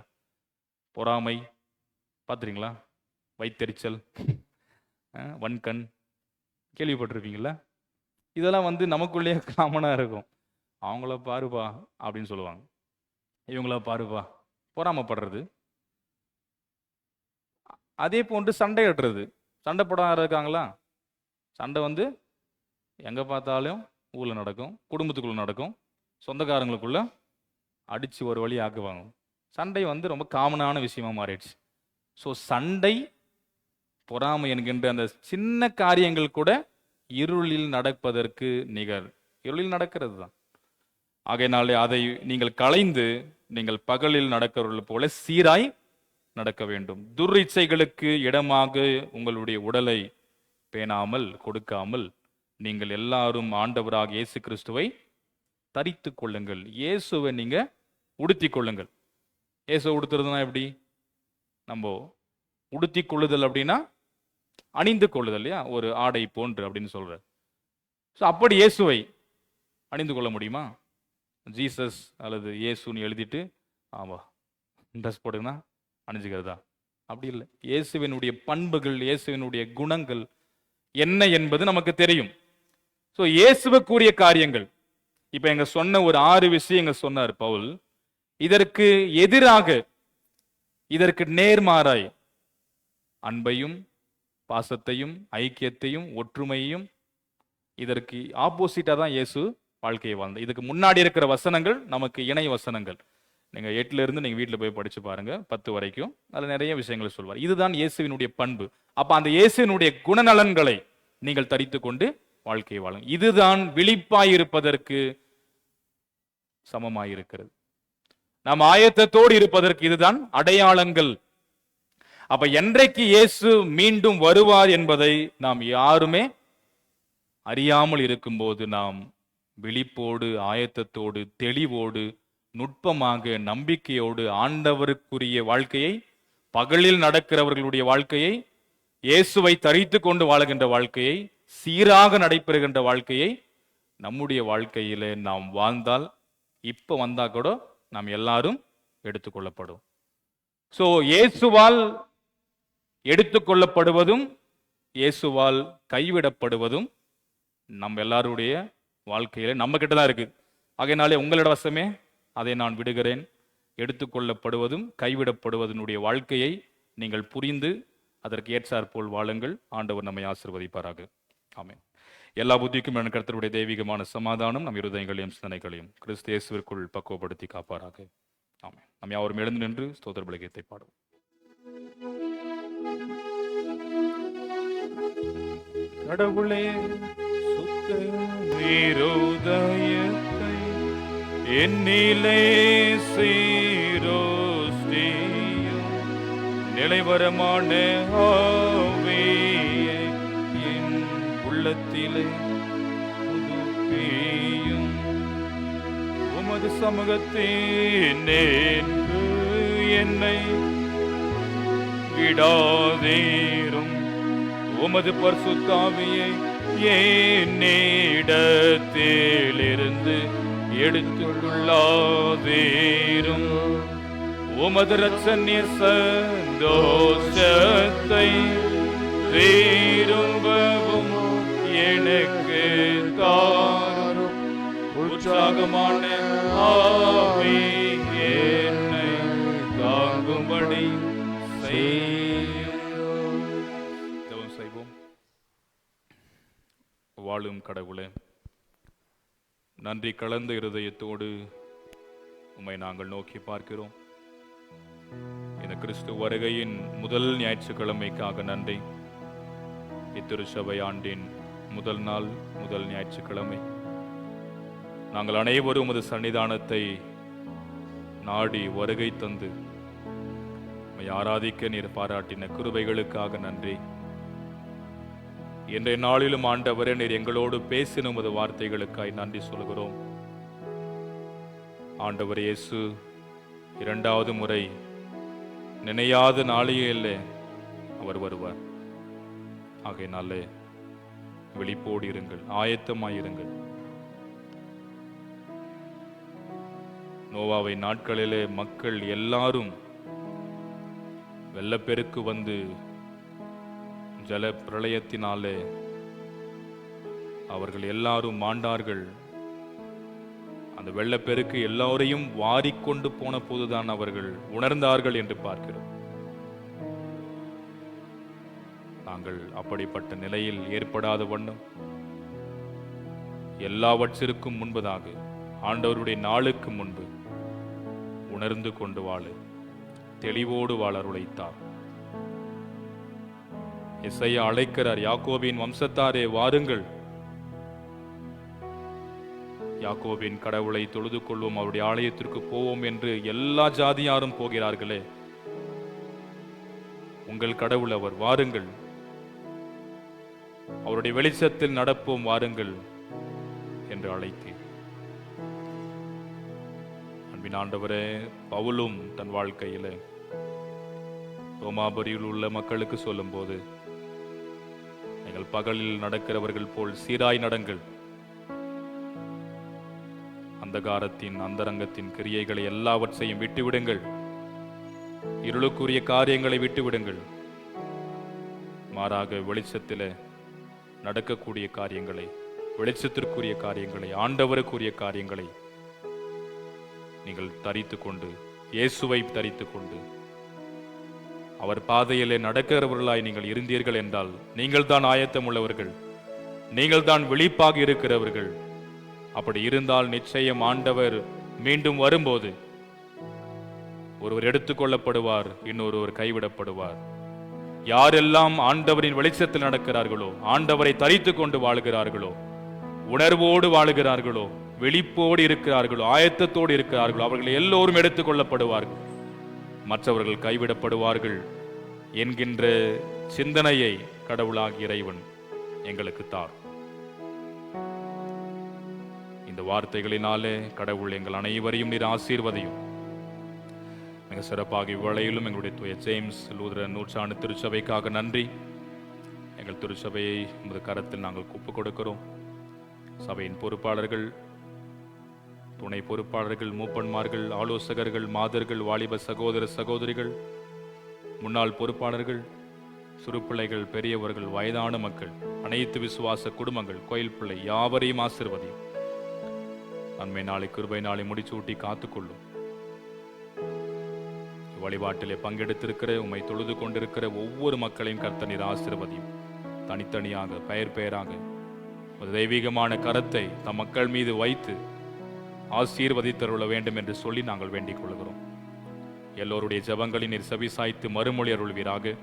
பொறாமை பார்த்துறீங்களா? வைத்தெரிச்சல், வன்கண் கேள்விப்பட்டிருப்பீங்களா? இதெல்லாம் வந்து நமக்குள்ளேயே காமனாக இருக்கும். அவங்கள பாருப்பா அப்படின்னு சொல்லுவாங்க, இவங்கள பாருப்பா. பொறாமைப்படுறது. அதே போன்று சண்டை கட்டுறது. சண்டை போடாத இருக்காங்களா? சண்டை வந்து எங்கே பார்த்தாலும் ஊரில் நடக்கும், குடும்பத்துக்குள்ள நடக்கும், சொந்தக்காரங்களுக்குள்ள அடித்து ஒரு வழி ஆக்குவாங்க. சண்டை வந்து ரொம்ப காமனான விஷயமா மாறிடுச்சு. ஸோ சண்டை, பொறாமை என்கின்ற அந்த சின்ன காரியங்கள் கூட இருளில் நடப்பதற்கு நிகர். இருளில் நடக்கிறது தான். ஆகையினாலே அதை நீங்கள் களைந்து நீங்கள் பகலில் நடக்கிறவர்கள் போல சீராய் நடக்க வேண்டும். துர்இச்சைகளுக்கு இடமாக உங்களுடைய உடலை பேணாமல் கொடுக்காமல் நீங்கள் எல்லாரும் ஆண்டவராக இயேசு கிறிஸ்துவை தரித்து கொள்ளுங்கள். இயேசுவை நீங்க உடுத்தி கொள்ளுங்கள். இயேசுவை உடுத்துறதுனா எப்படி? நம்ம உடுத்தி கொள்ளுதல் அப்படின்னா அணிந்து கொள்ளுதல் இல்லையா? ஒரு ஆடை போன்று அப்படின்னு சொல்ற. ஸோ அப்படி இயேசுவை அணிந்து கொள்ள முடியுமா? ஜீசஸ் அல்லது இயேசுன்னு எழுதிட்டு ஆமா ட்ரெஸ் போடுங்கன்னா அணிஞ்சுக்கிறதா? அப்படி இல்லை. இயேசுவினுடைய பண்புகள், இயேசுவினுடைய குணங்கள் என்ன என்பது நமக்கு தெரியும். ஸோ இயேசுவுக்குரிய காரியங்கள் இப்ப எங்க சொன்ன ஒரு 6 விஷயங்க சொன்னார் பவுல். இதற்கு எதிராக, இதற்கு நேர்மாறாய் அன்பையும் பாசத்தையும் ஐக்கியத்தையும் ஒற்றுமையையும், இதற்கு ஆப்போசிட்டா தான் இயேசு வாழ்க்கையை வாழ்ந்தார். இதுக்கு முன்னாடி இருக்கிற வசனங்கள் நமக்கு இணை வசனங்கள். நீங்க 8ல இருந்து நீங்க வீட்டில் போய் படிச்சு பாருங்க, 10 வரைக்கும். அதுல நிறைய விஷயங்கள் சொல்வார். இதுதான் இயேசுவினுடைய பண்பு. அப்ப அந்த இயேசுவினுடைய குணநலன்களை நீங்கள் தரித்து கொண்டு வாழ்க்கையை வாழும். இதுதான் விழிப்பாயிருப்பதற்கு சமமாயிருக்கிறது. நாம் ஆயத்தத்தோடு இருப்பதற்கு இதுதான் அடையாளங்கள். அப்ப என்றைக்கு இயேசு மீண்டும் வருவார் என்பதை நாம் யாருமே அறியாமல் இருக்கும்போது நாம் விழிப்போடு, ஆயத்தத்தோடு, தெளிவோடு, நுட்பமாக, நம்பிக்கையோடு ஆண்டவருக்குரிய வாழ்க்கையை, பகலில் நடக்கிறவர்களுடைய வாழ்க்கையை, இயேசுவை தரித்து கொண்டு வாழுகின்ற வாழ்க்கையை, சீராக நடைபெறுகின்ற வாழ்க்கையை நம்முடைய வாழ்க்கையிலே நாம் வாழ்ந்தால், இப்ப வந்தா கூட நாம் எல்லாரும் எடுத்துக்கொள்ளப்படும். சோ இயேசுவால் எடுத்துக்கொள்ளப்படுவதும் இயேசுவால் கைவிடப்படுவதும் நம்ம எல்லாருடைய வாழ்க்கையில நம்ம கிட்ட தான் இருக்கு. ஆகையினாலே உங்களிட வசமே அதை நான் விடுகிறேன். எடுத்துக்கொள்ளப்படுவதும் கைவிடப்படுவதனுடைய வாழ்க்கையை நீங்கள் புரிந்து அதற்கு ஏற்றாற்போல் வாழுங்கள். ஆண்டவர் நம்மை ஆசீர்வதிப்பாராக. ஆமென். எல்லா புத்திக்கும் கர்த்தருடைய தெய்வீகமான சமாதானம் நம் இருதயங்களையும் சிந்தனைகளையும் கிறிஸ்து இயேசுவிற்குள் பக்குவப்படுத்தி காப்பாராக. ஆமென். நாம் யாவரும் எழுந்து நின்று ஸ்தோத்திர பலிகீதத்தை பாடுவோம். கடவுளே சுத்த இருதயத்தை என்னிலே சீரோஸ்தியும் நிலைவரமான ஆவியை என் உள்ளத்திலே புதுப்பியும். உமது சமூகத்தில் நின்று என்னை விடாதீரும். உமது பரிசுத்த ஆவியை என்னிடத்திலிருந்து எடுத்துக்கொள்ளாதீரும். உமது இரட்சணிய சந்தோஷத்தை திரும்பவும் எனக்கு தாரும். உற்சாகமான ஆவி என்னை தாங்கும்படி செய்யும். ஜெபம் செய்வோம். வாழும் கடவுளே, நன்றி கலந்த இருதயத்தோடு உம்மை நாங்கள் நோக்கி பார்க்கிறோம். இந்த கிறிஸ்து வருகையின் முதல் ஞாயிற்றுக்கிழமைக்காக நன்றி. இத்திருச்சபை ஆண்டின் முதல் நாள், முதல் ஞாயிற்றுக்கிழமை நாங்கள் அனைவரும் உமது சன்னிதானத்தை நாடி வருகை தந்து உம்மை ஆராதிக்க நீர் பாராட்டின கிருபைகளுக்காக நன்றி. இன்றைய நாளிலும் ஆண்டவரே, நீர் எங்களோடு பேசின உமது வார்த்தைகளுக்காய் நன்றி சொல்கிறோம். ஆண்டவர் இயேசு இரண்டாவது முறை நினையாத நாளையே அவர் வருவார். ஆகையினாலே விழிப்போடு இருங்கள், ஆயத்தமாயிருங்கள். நோவாவை நாட்களிலே மக்கள் எல்லாரும் வெள்ளப்பெருக்கு வந்து ஜல பிரளயத்தினாலே அவர்கள் எல்லாரும் மாண்டார்கள். அந்த வெள்ளப்பெருக்கு எல்லோரையும் வாரிக்கொண்டு போன போதுதான் அவர்கள் உணர்ந்தார்கள் என்று பார்க்கிறோம். நாங்கள் அப்படிப்பட்ட நிலையில் ஏற்படாத வண்ணம் எல்லாவற்றிற்கும் முன்பதாக ஆண்டவருடைய நாளுக்கு முன்பு உணர்ந்து கொண்டு வாழ, தெளிவோடு வாழ உழைத்தார். எசையா அழைக்கிறார், யாக்கோபின் வம்சத்தாரே வாருங்கள், யாக்கோபின் கடவுளை தொழுது கொள்வோம், அவருடைய ஆலயத்திற்கு போவோம் என்று எல்லா ஜாதியாரும் போகிறார்களே, உங்கள் கடவுள் அவர், வாருங்கள், அவருடைய வெளிச்சத்தில் நடப்போம் வாருங்கள் என்று அழைத்தேன். அன்பின் ஆண்டவரே, பவுலும் தன் வாழ்க்கையில ரோமாபுரியில் உள்ள மக்களுக்கு சொல்லும் போது, நீங்கள் பகலில் நடக்கிறவர்கள் போல் சீராய் நடங்கள், அந்தகாரத்தின் அந்தரங்கத்தின் கிரியைகளை எல்லாவற்றையும் விட்டுவிடுங்கள், இருளுக்குரிய காரியங்களை விட்டுவிடுங்கள், மாறாக வெளிச்சத்திலே நடக்கக்கூடிய காரியங்களை, வெளிச்சத்திற்குரிய காரியங்களை, ஆண்டவருக்குரிய காரியங்களை நீங்கள் தரித்துக் கொண்டு, இயேசுவை தரித்துக் கொண்டு அவர் பாதையிலே நடக்கிறவர்களாய் நீங்கள் இருந்தீர்கள் என்றால் நீங்கள் தான் ஆயத்தம் உள்ளவர்கள், நீங்கள் தான் விழிப்பாக இருக்கிறவர்கள். அப்படி இருந்தால் நிச்சயம் ஆண்டவர் மீண்டும் வரும்போது ஒருவர் எடுத்துக்கொள்ளப்படுவார், இன்னொருவர் கைவிடப்படுவார். யாரெல்லாம் ஆண்டவரின் வெளிச்சத்தில் நடக்கிறார்களோ, ஆண்டவரை தரித்துக் கொண்டு வாழுகிறார்களோ, உணர்வோடு வாழுகிறார்களோ, விழிப்போடு இருக்கிறார்களோ, ஆயத்தத்தோடு இருக்கிறார்களோ, அவர்கள் எல்லோரும் எடுத்துக் கொள்ளப்படுவார்கள், மற்றவர்கள் கைவிடப்படுவார்கள் என்கின்ற சிந்தனையை கடவுளாகிய இறைவன் எங்களுக்கு தார். இந்த வார்த்தைகளினாலே கடவுள் எங்கள் அனைவரையும் நீர் ஆசீர்வதியும். மிக சிறப்பாக இவ்வேளையிலும் எங்களுடைய தூய ஜேம்ஸ் லூதரன் நூற்றாண்டு திருச்சபைக்காக நன்றி. எங்கள் திருச்சபையை உமது கரத்தில் நாங்கள் ஒப்புக் கொடுக்கிறோம். சபையின் பொறுப்பாளர்கள், துணை பொறுப்பாளர்கள், மூப்பன்மார்கள், ஆலோசகர்கள், மாதர்கள், வாலிப சகோதர சகோதரிகள், முன்னாள் பொறுப்பாளர்கள், சிறு பிள்ளைகள், பெரியவர்கள், வயதான மக்கள், அனைத்து விசுவாச குடும்பங்கள், கோயில் பிள்ளை யாவரையும் ஆசீர்வதியும். நன்மை நாளை கிருபை நாளை முடிச்சூட்டி காத்துக்கொள்ளும். வழிபாட்டிலே பங்கெடுத்திருக்கிற, உம்மை தொழுது கொண்டிருக்கிற ஒவ்வொரு மக்களையும் கர்த்தர் நீர் ஆசீர்வதியும். தனித்தனியாக பெயர் பெயராக ஒரு தெய்வீகமான கரத்தை தம் மக்கள் மீது வைத்து ஆசீர்வதித்தருள வேண்டும் என்று சொல்லி நாங்கள் வேண்டிக் கொள்கிறோம். எல்லோருடைய ஜெபங்களின் நீர் செவிசாய்த்து மறுமொழி அருள்வீராக.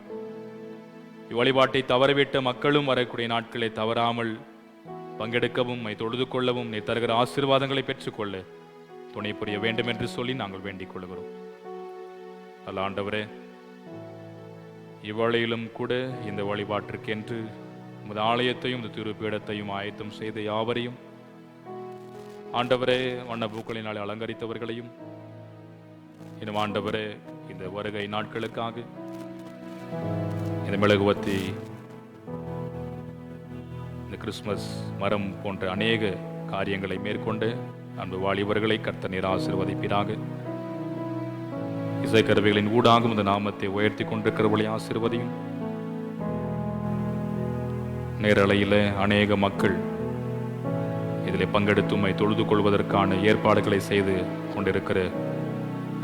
இவ்வழிபாட்டை தவறவிட்ட மக்களும் வரக்கூடிய நாட்களை தவறாமல் பங்கெடுக்கவும், தொழுது கொள்ளவும், நீர் தருகிற ஆசீர்வாதங்களை பெற்றுக்கொள்ள துணை புரிய வேண்டும் என்று சொல்லி நாங்கள் வேண்டிக் கொள்கிறோம். அல்ல ஆண்டவரே, இவ்வளையிலும் கூட இந்த வழிபாட்டிற்கென்று உமது ஆலயத்தையும் இந்த திருப்பீடத்தையும் ஆயத்தம் செய்த யாவரையும், ஆண்டவரே, வண்ண பூக்களினாலே அலங்கரித்தவர்களையும், இன்னும் ஆண்டவரே, இந்த வருகை நாட்களுக்காக இந்த மெழுகுவத்தி, இந்த கிறிஸ்துமஸ் மரம் போன்ற அநேக காரியங்களை மேற்கொண்டு அன்பு வாலிபர்களை கர்த்தர் நீர் ஆசீர்வதிப்பீராக. இசைக்கருவிகளின் ஊடாகும் இந்த நாமத்தை உயர்த்தி கொண்டிருக்கிறவர்களை ஆசீர்வதியும். நேரலையில அநேக மக்கள் இதில் பங்கெடுத்து தொழுது கொள்வதற்கான ஏற்பாடுகளை செய்து கொண்டிருக்கிற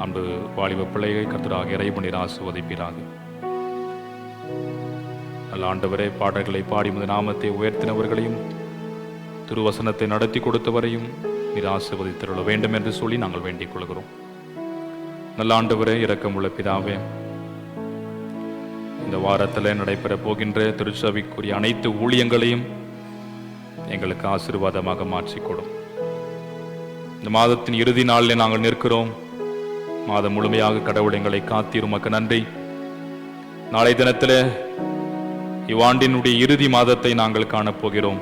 அன்பு வாலிப பிள்ளைகளை கர்த்தராக இறைவன் நீர் ஆசீர்வதிப்பீராக. நல்ல ஆண்டவரே, பாடல்களை பாடி உமது நாமத்தை உயர்த்தினவர்களையும் திருவசனத்தை நடத்தி கொடுத்தவரையும் நீர் ஆசீர்வதித்தருள வேண்டும் என்று சொல்லி நாங்கள் வேண்டிக் கொள்கிறோம். நல்ல ஆண்டவரே, இரக்கமுள்ள பிதாவே, இந்த வாரத்தில் நடைபெற போகின்ற திருச்சபைக்குரிய அனைத்து ஊழியங்களையும் எங்களுக்கு ஆசீர்வாதமாக மாற்றிக்கொடும். இந்த மாதத்தின் இறுதி நாளில் நாங்கள் நிற்கிறோம். மாதம் முழுமையாக கடவுள் எங்களை காத்தீர், உமக்கு நன்றி. நாளை தினத்தில் இவ்வாண்டினுடைய இறுதி மாதத்தை நாங்கள் காணப்போகிறோம்.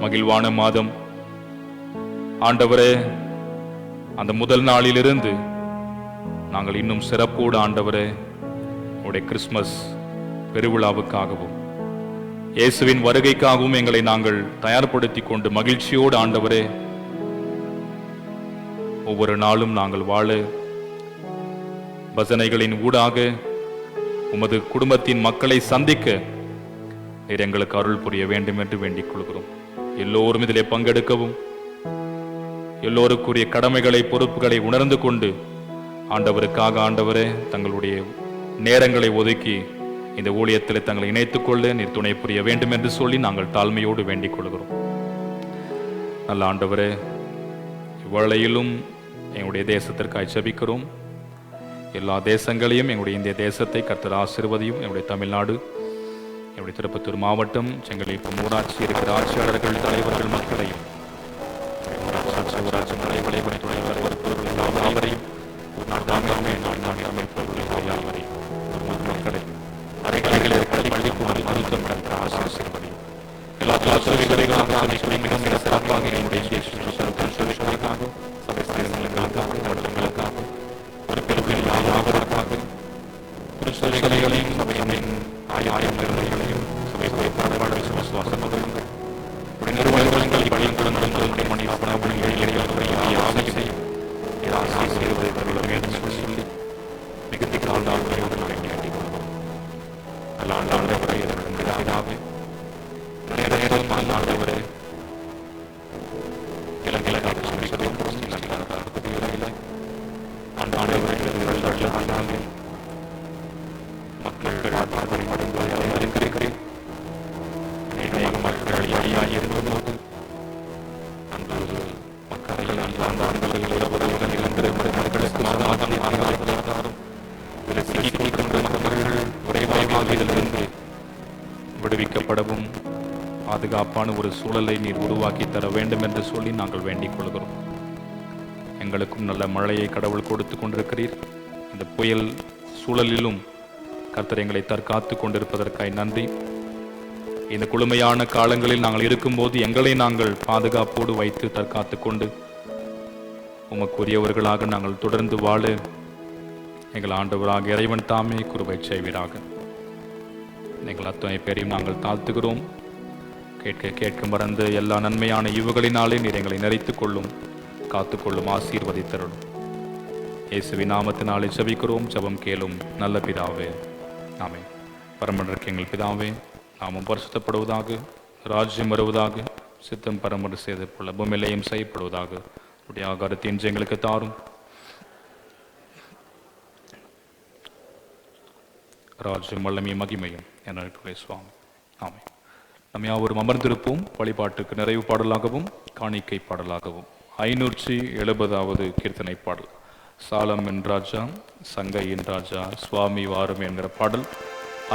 மகிழ்வான மாதம் ஆண்டவரே. அந்த முதல் நாளிலிருந்து நாங்கள் இன்னும் சிறப்போடு ஆண்டவரே உடைய கிறிஸ்துமஸ் பெருவிழாவுக்காகவும் இயேசுவின் வருகைக்காகவும் எங்களை நாங்கள் தயார்படுத்தி கொண்டு மகிழ்ச்சியோடு ஆண்டவரே ஒவ்வொரு நாளும் நாங்கள் வாழ பஜனைகளின் ஊடாக உமது குடும்பத்தின் மக்களை சந்திக்க நீர் எங்களுக்கு அருள் புரிய வேண்டும் என்று வேண்டிக் கொள்கிறோம். எல்லோரும் இதிலே பங்கெடுக்கவும், எல்லோருக்குரிய கடமைகளை பொறுப்புகளை உணர்ந்து கொண்டு ஆண்டவருக்காக ஆண்டவரே தங்களுடைய நேரங்களை ஒதுக்கி இந்த ஊழியத்தில் தங்களை இணைத்துக் கொள்ள நீர் துணை புரிய வேண்டும் என்று சொல்லி நாங்கள் தாழ்மையோடு வேண்டிக் கொள்கிறோம். நல்ல ஆண்டவரே, இவ்வளையிலும் எங்களுடைய தேசத்திற்காக ஜெபிக்கிறோம். எல்லா தேசங்களையும், எங்களுடைய இந்திய தேசத்தை கர்த்தர் ஆசீர்வதியும். எங்களுடைய தமிழ்நாடு, என்னுடைய திருப்பத்தூர் மாவட்டம், செங்கல்பட்டு ஊராட்சி இருக்கிற ஆட்சியாளர்கள், தலைவர்கள், மக்களையும், ஊராட்சி தலைவரை துணைவரையும் மக்களை அறைகளில் பள்ளிக்கூடம் மருத்துவம் கற்ற ஆசீர்வதியும். எல்லா மிக சிறப்பாக என்னுடைய திருச்சபைகளையும் சபையின் ஆயிரம் நிறுவனங்களையும் சபை பாடல்கள் விசுவாசங்களையும் நிறுவனங்கள் பள்ளிக்கூடங்களும் மணி சொல்லி மிகுதி கால்நாள்களோடு நல்ல ஆண்டாண்டவரை இதற்கு நேரம் ஆண்டாண்டவரை இலங்கையில் ஆண்டாண்டவரை மக்கள் அறிந்திருக்கிறேன். மக்கள் இருந்தபோது அந்த மக்களை மக்களுக்கு ஆதாரம் இதிலிருந்து விடுவிக்கப்படவும் பாதுகாப்பான ஒரு சூழலை நீர் உருவாக்கி தர வேண்டும் என்று சொல்லி நாங்கள் வேண்டிக் கொள்கிறோம். எங்களுக்கும் நல்ல மழையை கடவுள் கொடுத்து கொண்டிருக்கிறீர். இந்த புயல் சூழலிலும் கர்த்தர் எங்களை தற்காத்து கொண்டிருப்பதற்காய் நன்றி. இந்த குளுமையான காலங்களில் நாங்கள் இருக்கும்போது எங்களை நாங்கள் பாதுகாப்போடு வைத்து தற்காத்து கொண்டு உமக்குரியவர்களாக நாங்கள் தொடர்ந்து வாழ எங்கள் ஆண்டவராக இறைவன் தாமே கிருபை செய்வீராக. எங்கள் அத்தனை பேரையும் நாங்கள் தாழ்த்துகிறோம். கேட்க மறந்து எல்லா நன்மையான ஈவுகளினாலே நீர் எங்களை நிறைத்துக் கொள்ளும், காத்துக்கொள்ளும், ஆசீர்வதித்தருளும். இயேசுவின் நாமத்தினாலே ஜெபிக்கிறோம். ஜெபம் கேளும் நல்ல பிதாவே. ஆமென். பரமண்டலத்திற்கு எங்கள் பிதாவே, நாமம் பரிசுத்தப்படுவதாக, ராஜ்யம் வருவதாக, சித்தம் பரமண்டு செய்து போல பூமியிலேயும் செய்யப்படுவதாக. உடைய ஆகாரத்தை இன்று எங்களுக்கு தாரும். ராஜ்யம் வல்லமையும் மகிமையும் என்னுடைய சுவாமி. ஆமென். நம்ம யாவரும் அமர்ந்திருப்போம். வழிபாட்டுக்கு நிறைவு பாடலாகவும் காணிக்கை பாடலாகவும் 570வது கீர்த்தனை பாடல். சாலமன் ராஜா, சங்கையின் ராஜா, சுவாமி வாரும் என்கிற பாடல்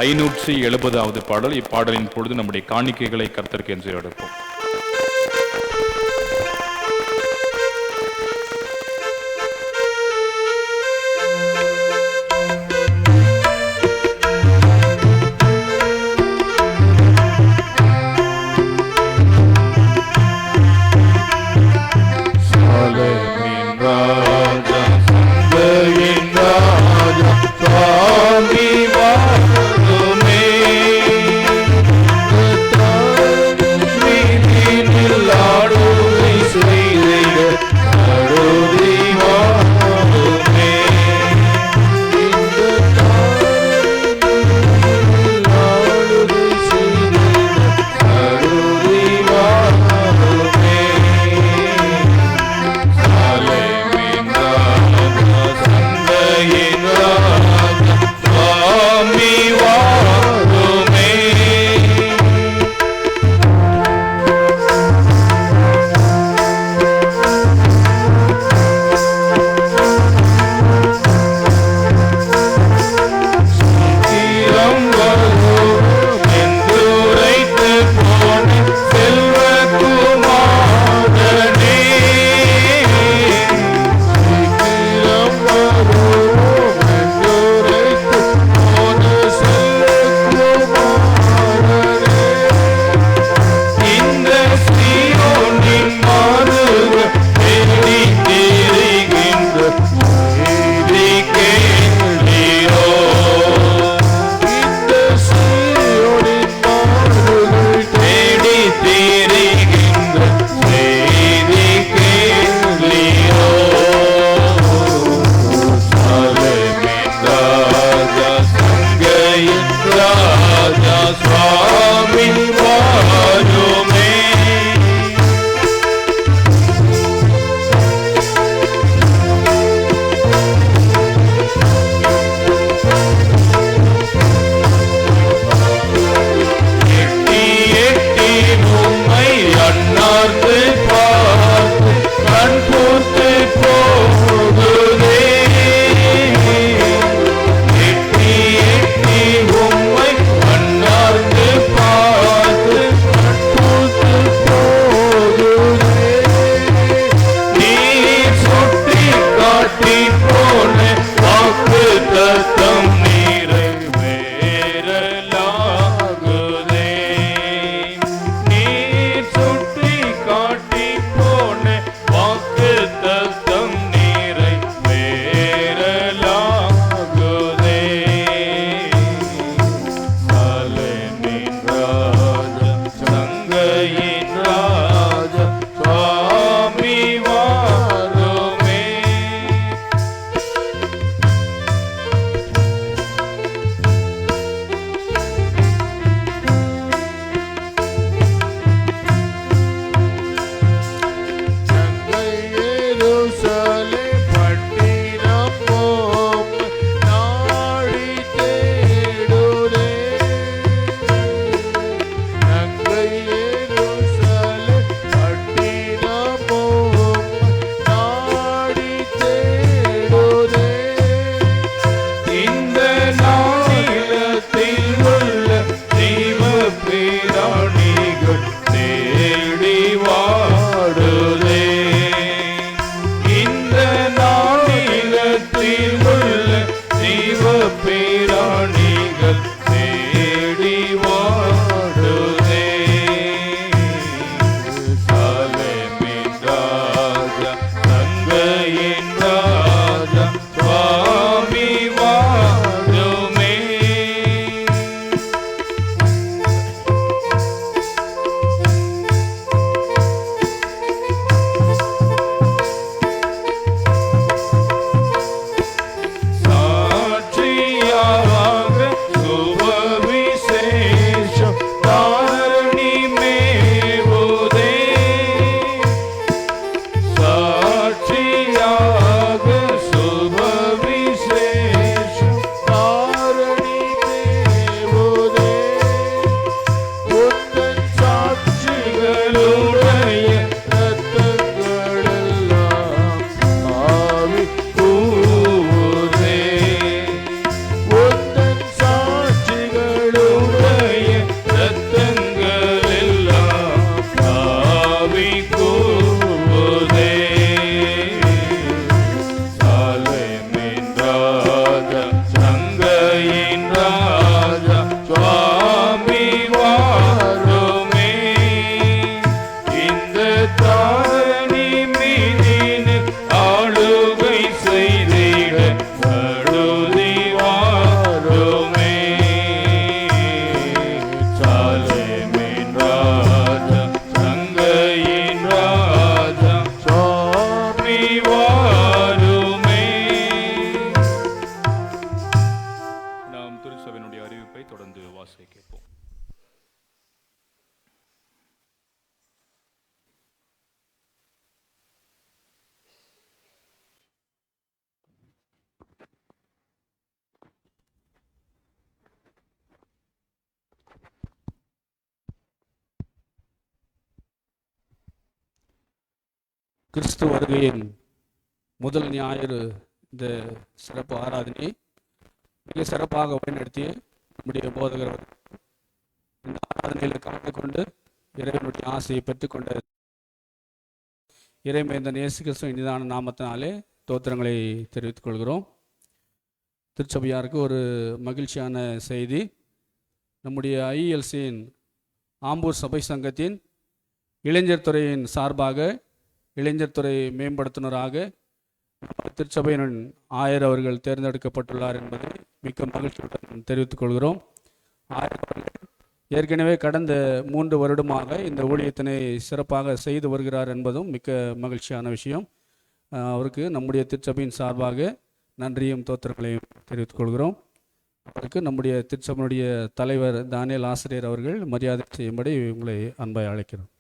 570வது பாடல். இப்பாடலின் பொழுது நம்முடைய காணிக்கைகளை கர்த்தருக்கு என்று எடுப்போம். காட்டி கிறிஸ்து வருகையின் முதல் ஞாயிறு இந்த சிறப்பு ஆராதனையை மிக சிறப்பாக வழிநடத்திய நம்முடைய போதகர் இந்த ஆராதனையில் கலந்து கொண்டு இறைவனுடைய ஆசையை பெற்றுக்கொண்ட இறைமைந்தன் இயேசு கிறிஸ்துவின் இனிதான நாமத்தினாலே தோத்திரங்களை தெரிவித்துக் கொள்கிறோம். திருச்சபையாருக்கு ஒரு மகிழ்ச்சியான செய்தி. நம்முடைய ஐஎல்சியின் ஆம்பூர் சபை சங்கத்தின் இளைஞர் துறையின் சார்பாக இளைஞர் துறை மேம்படுத்துனராக திருச்சபையின் ஆயர் அவர்கள் தேர்ந்தெடுக்கப்பட்டுள்ளார் என்பதை மிக்க மகிழ்ச்சியுடன் தெரிவித்துக் கொள்கிறோம். ஆயர் அவர்கள் ஏற்கனவே கடந்த 3 வருடமாக இந்த ஊழியத்தினை சிறப்பாக செய்து வருகிறார் என்பதும் மிக்க மகிழ்ச்சியான விஷயம். அவருக்கு நம்முடைய திருச்சபையின் சார்பாக நன்றியும் தோத்திரங்களையும் தெரிவித்துக் கொள்கிறோம். அவருக்கு நம்முடைய திருச்சபையினுடைய தலைவர் தானியல் ஆசிரியர் அவர்கள் மரியாதை செய்யும்படி உங்களை அன்பாய் அழைக்கிறோம்.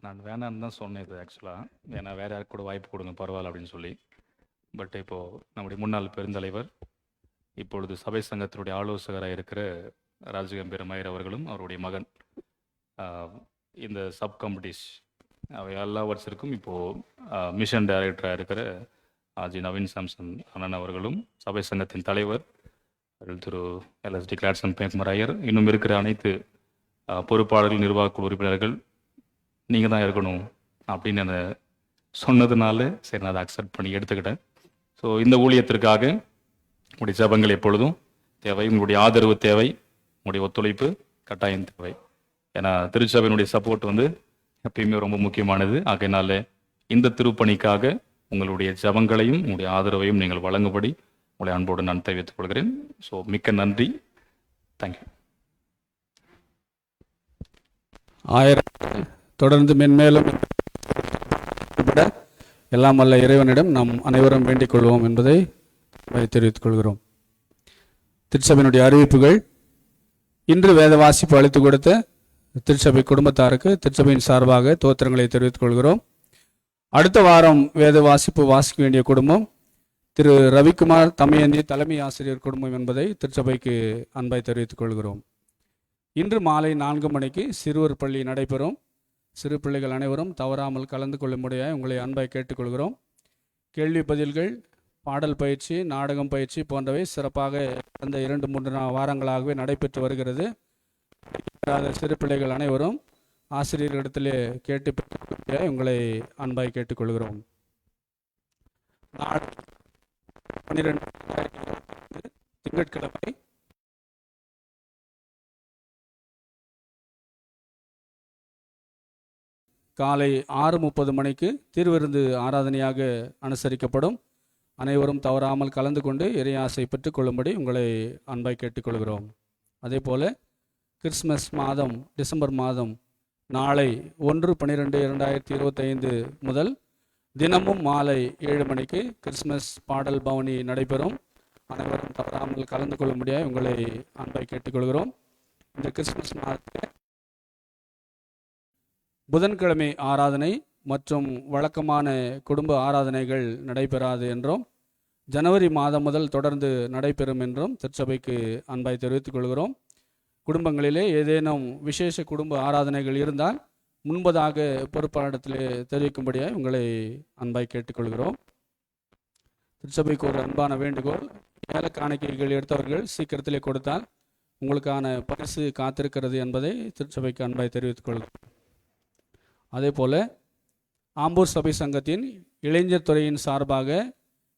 நான் வேணான்னு தான் சொன்னேன் இது ஆக்சுவலாக. ஏன்னா வேறு யாருக்கு கூட வாய்ப்பு கொடுங்க பரவாயில்ல அப்படின்னு சொல்லி. பட் இப்போது நம்முடைய முன்னாள் பெருந்தலைவர் இப்பொழுது சபை சங்கத்தினுடைய ஆலோசகராக இருக்கிற ராஜகம்பீர மயர் அவர்களும் அவருடைய மகன் இந்த சப் கமிட்டிஸ் எல்லா வருஷத்துக்கும் இப்போது மிஷன் டைரக்டராக இருக்கிற ஆஜி நவீன் சாம்சன் அண்ணன் அவர்களும் சபை சங்கத்தின் தலைவர் திரு எல்எஸ்டி கிளாட்சன் பேக்மர் ஐயர், இன்னும் இருக்கிற அனைத்து பொறுப்பாளர்கள் நிர்வாக உறுப்பினர்கள் நீங்கள் தான் இருக்கணும் அப்படின்னு என்னை சொன்னதுனால சரி நான் அதை அக்செப்ட் பண்ணி எடுத்துக்கிட்டேன். ஸோ இந்த ஊழியத்திற்காக உங்களுடைய ஜபங்கள் எப்பொழுதும் தேவை, உங்களுடைய ஆதரவு தேவை, உங்களுடைய ஒத்துழைப்பு கட்டாயம் தேவை. ஏன்னா திருச்சபையினுடைய சப்போர்ட் எப்பயுமே ரொம்ப முக்கியமானது. ஆகையினால இந்த திருப்பணிக்காக உங்களுடைய ஜபங்களையும் உங்களுடைய ஆதரவையும் நீங்கள் வழங்கும்படி உங்களை அன்போடு நான் தெரிவித்துக் கொள்கிறேன். ஸோ மிக்க நன்றி. தேங்க்யூ. தொடர்ந்து மென்மேலும் எல்லாம் வல்ல இறைவனிடம் நாம் அனைவரும் வேண்டிக் கொள்வோம் என்பதை தெரிவித்துக் கொள்கிறோம். திருச்சபையினுடைய அறிவிப்புகள். இன்று வேத வாசிப்பு அளித்து கொடுத்த திருச்சபை குடும்பத்தாருக்கு திருச்சபையின் சார்பாக தோத்திரங்களை தெரிவித்துக் கொள்கிறோம். அடுத்த வாரம் வேத வாசிப்பு வாசிக்க வேண்டிய குடும்பம் திரு ரவிக்குமார் தமையந்தி தலைமை ஆசிரியர் குடும்பம் என்பதை திருச்சபைக்கு அன்பாய் தெரிவித்துக் கொள்கிறோம். இன்று மாலை 4 மணிக்கு சிறுவர் பள்ளி நடைபெறும். சிறு பிள்ளைகள் அனைவரும் தவறாமல் கலந்து கொள்ளும்படியாக உங்களை அன்பாய் கேட்டுக்கொள்கிறோம். கேள்வி பதில்கள், பாடல் பயிற்சி, நாடகம் பயிற்சி போன்றவை சிறப்பாக கடந்த 2-3 வாரங்களாகவே நடைபெற்று வருகிறது. சிறு பிள்ளைகள் அனைவரும் ஆசிரியர்களிடத்திலே கேட்டு பெற்ற உங்களை அன்பாய் கேட்டுக்கொள்கிறோம். 12 திங்கட்கிழமை காலை 6:30 மணிக்கு திருவிருந்து ஆராதனையாக அனுசரிக்கப்படும். அனைவரும் தவறாமல் கலந்து கொண்டு இறையாசை பெற்றுக்கொள்ளும்படி உங்களை அன்பாய் கேட்டுக்கொள்கிறோம். அதே போல் கிறிஸ்மஸ் மாதம் டிசம்பர் மாதம் நாளை 1/12/2025 முதல் தினமும் மாலை 7 மணிக்கு கிறிஸ்மஸ் பாடல் பவனி நடைபெறும். அனைவரும் தவறாமல் கலந்து கொள்ளும்படியாக உங்களை அன்பாய் கேட்டுக்கொள்கிறோம். இந்த கிறிஸ்மஸ் மாதத்தில் புதன்கிழமை ஆராதனை மற்றும் வழக்கமான குடும்ப ஆராதனைகள் நடைபெறாது என்றும் ஜனவரி மாதம் முதல் தொடர்ந்து நடைபெறும் என்றும் திருச்சபைக்கு அன்பாய் தெரிவித்துக் கொள்கிறோம். குடும்பங்களிலே ஏதேனும் விசேஷ குடும்ப ஆராதனைகள் இருந்தால் முன்பதாக பொறுப்பாளரிடத்திலே தெரிவிக்கும்படியாக உங்களை அன்பாய் கேட்டுக்கொள்கிறோம். திருச்சபைக்கு ஒரு அன்பான வேண்டுகோள், ஏல காணிக்கைகள் எடுத்தவர்கள் சீக்கிரத்திலே கொடுத்தால் உங்களுக்கான பரிசு காத்திருக்கிறது என்பதை திருச்சபைக்கு அன்பாய் தெரிவித்துக் கொள்கிறோம். அதே போல் ஆம்பூர் சபை சங்கத்தின் இளைஞர் துறையின் சார்பாக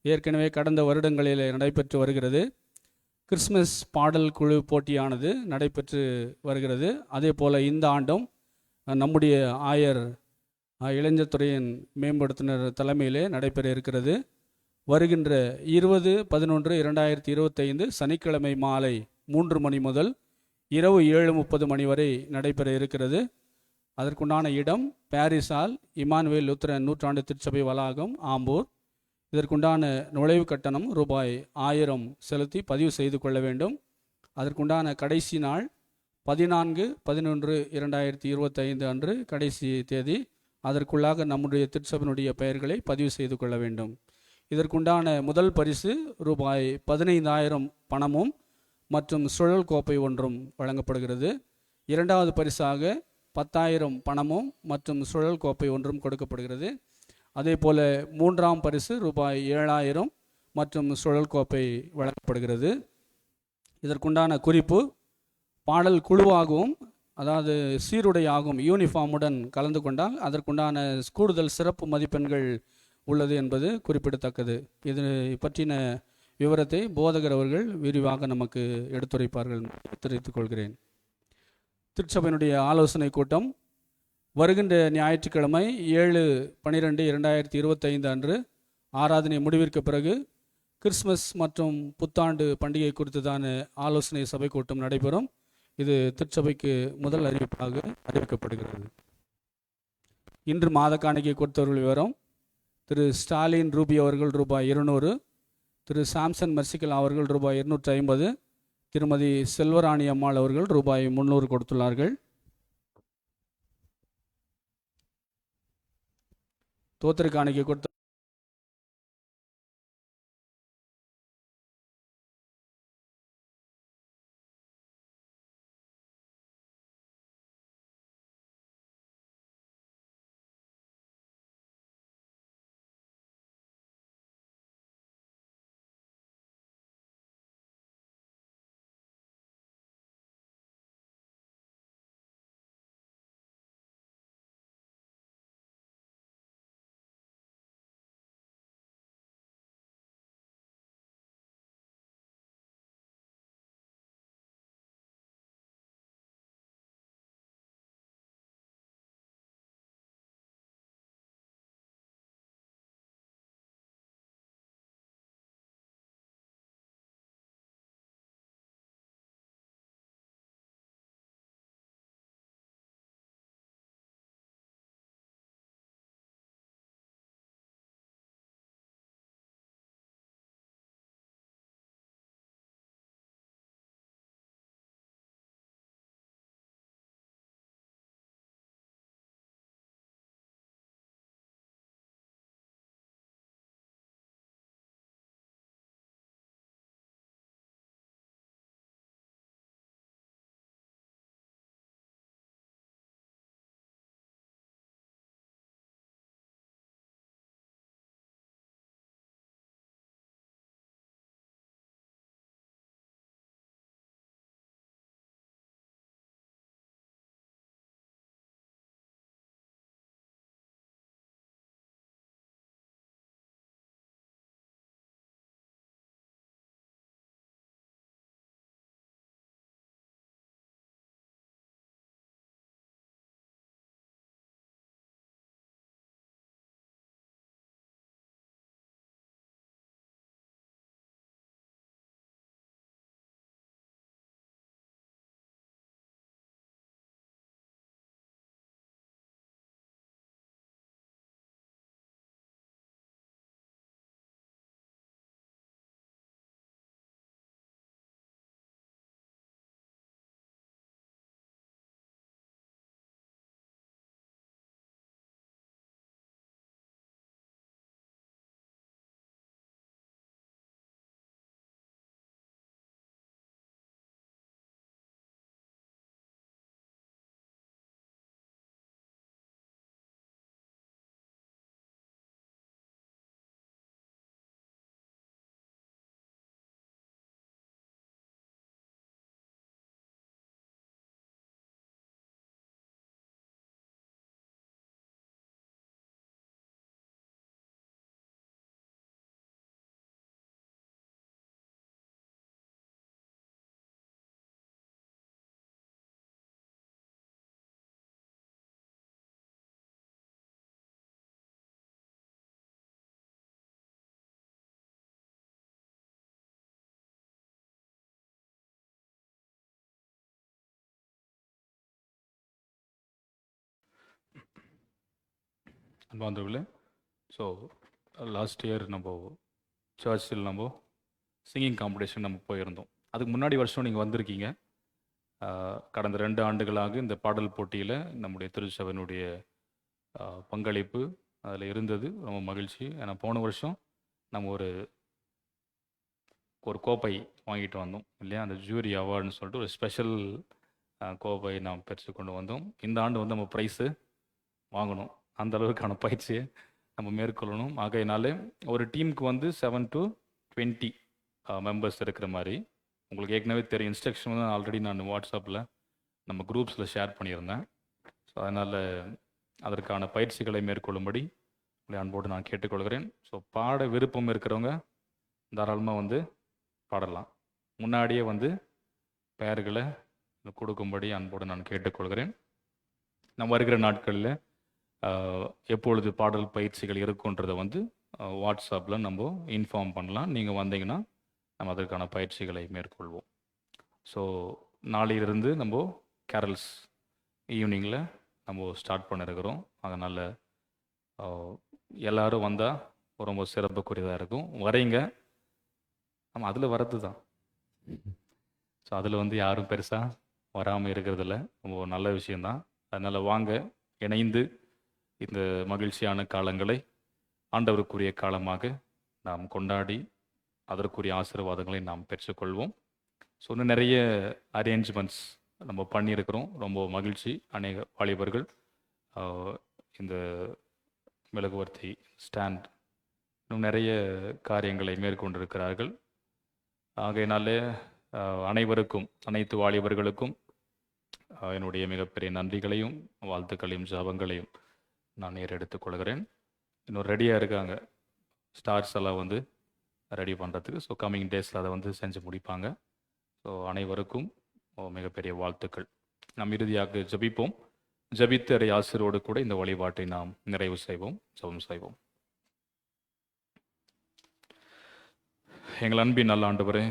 ஏற்கனவே கடந்த வருடங்களில் நடைபெற்று வருகிறது. கிறிஸ்மஸ் பாடல் குழு போட்டியானது நடைபெற்று வருகிறது. அதே போல் இந்த ஆண்டும் நம்முடைய ஆயர் இளைஞர் துறையின் மேம்படுத்தினர் தலைமையிலே நடைபெற இருக்கிறது. வருகின்ற 20/11/2025 சனிக்கிழமை மாலை 3 மணி முதல் இரவு 7:30 மணி வரை நடைபெற இருக்கிறது. அதற்குண்டான இடம் பாரிஸால் இமானுவேல் லுத்திரன் நூற்றாண்டு திருச்சபை வளாகம், ஆம்பூர். இதற்குண்டான நுழைவு கட்டணம் ரூபாய் 1000 செலுத்தி பதிவு செய்து கொள்ள வேண்டும். அதற்குண்டான கடைசி நாள் 14/11/2025 அன்று கடைசி தேதி. அதற்குள்ளாக நம்முடைய திருச்சபையினுடைய பெயர்களை பதிவு செய்து கொள்ள வேண்டும். இதற்குண்டான முதல் பரிசு ரூபாய் 15,000 பணமும் மற்றும் சுழல் கோப்பை ஒன்றும் வழங்கப்படுகிறது. இரண்டாவது பரிசாக 10,000 பணமும் மற்றும் சுழல் கோப்பை ஒன்றும் கொடுக்கப்படுகிறது. அதே போல மூன்றாம் பரிசு ரூபாய் 7,000 மற்றும் சுழல் கோப்பை வழங்கப்படுகிறது. இதற்குண்டான குறிப்பு, பாடல் குழுவாகவும் அதாவது சீருடையாகவும் யூனிஃபார்முடன் கலந்து கொண்டால் அதற்குண்டான கூடுதல் சிறப்பு மதிப்பெண்கள் உள்ளது என்பது குறிப்பிடத்தக்கது. இது பற்றின விவரத்தை போதகர் அவர்கள் விரிவாக நமக்கு எடுத்துரைப்பார்கள் தெரிவித்துக் கொள்கிறேன். திருச்சபையினுடைய ஆலோசனை கூட்டம் வருகின்ற ஞாயிற்றுக்கிழமை 7/12/2025 அன்று ஆராதனை முடிவிற்கு பிறகு கிறிஸ்மஸ் மற்றும் புத்தாண்டு பண்டிகை குறித்ததான ஆலோசனை சபை கூட்டம் நடைபெறும். இது திருச்சபைக்கு முதல் அறிவிப்பாக அறிவிக்கப்படுகிறது. இன்று மாத காணிக்கை கொடுத்தவர்கள் விவரம்: திரு ஸ்டாலின் ரூபி அவர்கள் ரூபாய் 200, திரு சாம்சன் மெர்சிகல் அவர்கள் ரூபாய் 250, திருமதி செல்வராணி அம்மாள் அவர்கள் ரூபாய் 300 கொடுத்துள்ளார்கள். தோத்திர காணிக்கை கொடுத்த அன்பார்ந்தவர்களே, ஸோ லாஸ்ட் இயர் நம்ம சர்ச்சில் நம்ம சிங்கிங் காம்படிஷன் நம்ம போயிருந்தோம். அதுக்கு முன்னாடி வருஷம் நீங்கள் வந்திருக்கீங்க. கடந்த 2 ஆண்டுகளாக இந்த பாடல் போட்டியில் நம்முடைய திருச்சபையினுடைய பங்களிப்பு அதில் இருந்தது. ரொம்ப மகிழ்ச்சி. ஏன்னா போன வருஷம் நம்ம ஒரு கோப்பை வாங்கிட்டு வந்தோம் இல்லையா, அந்த ஜூரி அவார்டுன்னு சொல்லிட்டு ஒரு ஸ்பெஷல் கோப்பை நாம் பெற்றுக்கொண்டு வந்தோம். இந்த ஆண்டு வந்து நம்ம ப்ரைஸு வாங்கணும், அந்த அளவுக்கான பயிற்சியை நம்ம மேற்கொள்ளணும். ஆகையினாலே ஒரு டீமுக்கு வந்து 7 to 20 மெம்பர்ஸ் இருக்கிற மாதிரி உங்களுக்கு ஏற்கனவே தெரியும். இன்ஸ்ட்ரக்ஷன் வந்து ஆல்ரெடி நான் வாட்ஸ்அப்பில் நம்ம குரூப்ஸில் ஷேர் பண்ணியிருந்தேன். ஸோ அதனால் அதற்கான பயிற்சிகளை மேற்கொள்ளும்படி உங்களை அன்போடு நான் கேட்டுக்கொள்கிறேன். ஸோ பாட விருப்பம் இருக்கிறவங்க தாராளமாக வந்து பாடலாம். முன்னாடியே வந்து பெயர்களை கொடுக்கும்படி அன்போடு நான் கேட்டுக்கொள்கிறேன். நம்ம வருகிற நாட்களில் எப்பொழுது பாடல் பயிற்சிகள் இருக்குன்றதை வந்து வாட்ஸ்அப்பில் நம்ம இன்ஃபார்ம் பண்ணலாம். நீங்கள் வந்தீங்கன்னா நம்ம அதற்கான பயிற்சிகளை மேற்கொள்வோம். ஸோ நாளையிலிருந்து நம்ம கேரல்ஸ் ஈவினிங்கில் நம்ம ஸ்டார்ட் பண்ணிருக்கிறோம். அதனால் எல்லோரும் வந்தால் ரொம்ப சிறப்புக்குரியதாக இருக்கும். வரைங்க, நம்ம அதில் வரது தான். ஸோ அதில் வந்து யாரும் பெருசாக வராமல் இருக்கிறதில்ல, ரொம்ப நல்ல விஷயந்தான். அதனால் வாங்க, இணைந்து இந்த மகிழ்ச்சியான காலங்களை ஆண்டவருக்குரிய காலமாக நாம் கொண்டாடி அதற்குரிய ஆசீர்வாதங்களை நாம் பெற்றுக்கொள்வோம். ஸோ இன்னும் நிறைய அரேஞ்ச்மெண்ட்ஸ் நம்ம பண்ணியிருக்கிறோம். ரொம்ப மகிழ்ச்சி. அநேக வாலிபர்கள் இந்த மெழுகுவர்த்தி ஸ்டாண்ட் இன்னும் நிறைய காரியங்களை மேற்கொண்டிருக்கிறார்கள். ஆகையினாலே அனைவருக்கும், அனைத்து வாலிபர்களுக்கும் என்னுடைய மிகப்பெரிய நன்றிகளையும் வாழ்த்துக்களையும் ஜபங்களையும் நான் ஏறெடுத்துக் கொள்கிறேன். இன்னும் ரெடியாக இருக்காங்க ஸ்டார்ஸ் எல்லாம் வந்து ரெடி பண்ணுறதுக்கு. ஸோ கம்மிங் டேஸில் அதை வந்து செஞ்சு முடிப்பாங்க. ஸோ அனைவருக்கும் மிகப்பெரிய வாழ்த்துக்கள். நாம் இறுதியாக ஜபிப்போம். ஜபித்து அறை ஆசிரோடு கூட இந்த வழிபாட்டை நாம் நிறைவு செய்வோம். ஜெபம் செய்வோம். எங்கள் அன்பின் நல்ல ஆண்டவரே,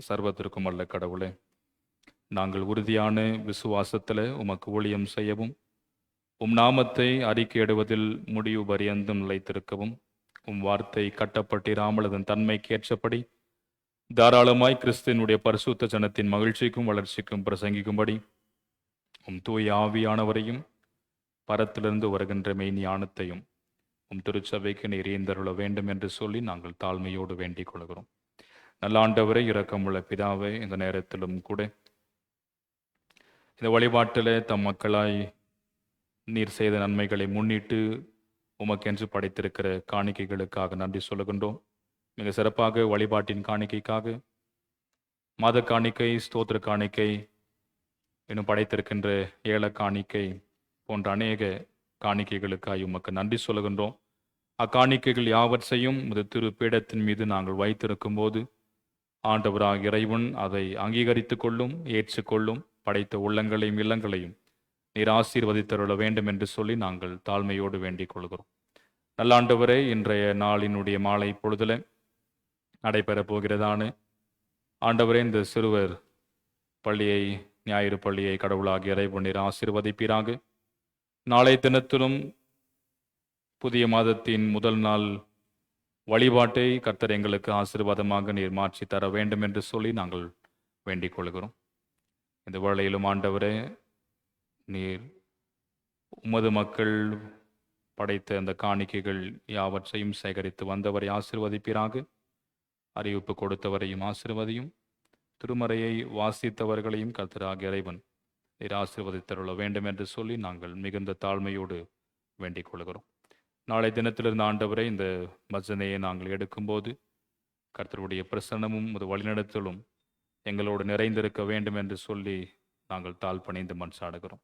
சர்வத்திற்கும் அல்ல கடவுளே, நாங்கள் உறுதியான விசுவாசத்தில் உமக்கு ஊழியம் செய்யவும், நாமத்தை அறிக்கையிடுவதில் முடிவு பரியந்தும் நிலைத்திருக்கவும், வார்த்தை கட்டப்பட்டிராமல் அதன் தன்மைக்கு ஏற்றபடி தாராளமாய் கிறிஸ்துவனுடைய பரிசுத்த ஜனத்தின் மகிழ்ச்சிக்கும் வளர்ச்சிக்கும் பிரசங்கிக்கும்படி தூய ஆவியானவரையும் பரத்திலிருந்து வருகின்ற மெய்ஞானத்தையும் திருச்சபைக்கு நீர் ஈந்தருள வேண்டும் என்று சொல்லி நாங்கள் தாழ்மையோடு வேண்டிக் கொள்கிறோம். நல்ல ஆண்டவரே, இரக்கமுள்ள பிதாவே, இந்த நேரத்திலும் கூட இந்த வழிபாட்டில் தம் மக்களாய் நீர் செய்த நன்மைகளை முன்னிட்டு உமக்கென்று படைத்திருக்கிற காணிக்கைகளுக்காக நன்றி சொல்லுகின்றோம். மிக சிறப்பாக வழிபாட்டின் காணிக்கைக்காக மாத காணிக்கை, ஸ்தோத்திர காணிக்கை, இன்னும் படைத்திருக்கின்ற ஏல காணிக்கை போன்ற அநேக காணிக்கைகளுக்காக உமக்கு நன்றி சொல்லுகின்றோம். அக்காணிக்கைகள் யாவற்றையும் திரு பீடத்தின் மீது நாங்கள் வைத்திருக்கும் போது ஆண்டவராக இறைவன் அதை அங்கீகரித்து கொள்ளும், ஏற்றுக்கொள்ளும். படைத்த உள்ளங்களையும் இல்லங்களையும் நீர் ஆசீர்வதித்தருள வேண்டும் என்று சொல்லி நாங்கள் தாழ்மையோடு வேண்டிக் கொள்கிறோம். நல்ல ஆண்டவரே, இன்றைய நாளினுடைய மாலை பொழுதுல நடைபெறப் போகிறதான ஆண்டவரே இந்த சிறுவர் பள்ளியை, ஞாயிறு பள்ளியை கடவுளாகிய இறைவன் நீர் ஆசீர்வதிப்பீராக. நாளை தினத்திலும் புதிய மாதத்தின் முதல் நாள் வழிபாட்டை கர்த்தர் எங்களுக்கு ஆசீர்வாதமாக நீர் மாற்றி தர வேண்டும் என்று சொல்லி நாங்கள் வேண்டிக் கொள்கிறோம். இந்த வேளையிலும் ஆண்டவரே, நீர் உமது மக்கள் படைத்த அந்த காணிக்கைகள் யாவற்றையும் சேகரித்து வந்தவரை ஆசீர்வதிப்பீராக. அறிவிப்பு கொடுத்தவரையும் ஆசீர்வதியும். திருமறையை வாசித்தவர்களையும் கர்த்தராகிய இறைவன் நீர் ஆசீர்வதித்தருள வேண்டும் என்று சொல்லி நாங்கள் மிகுந்த தாழ்மையோடு வேண்டிக் கொள்கிறோம். நாளை தினத்திலிருந்து ஆண்டவரை இந்த பஜனையை நாங்கள் எடுக்கும்போது கர்த்தருடைய பிரசன்னமும் ஒரு வழிநடத்தலும் எங்களோடு நிறைந்திருக்க வேண்டும் என்று சொல்லி நாங்கள் தாழ்பணிந்து மன்றாடுகிறோம்.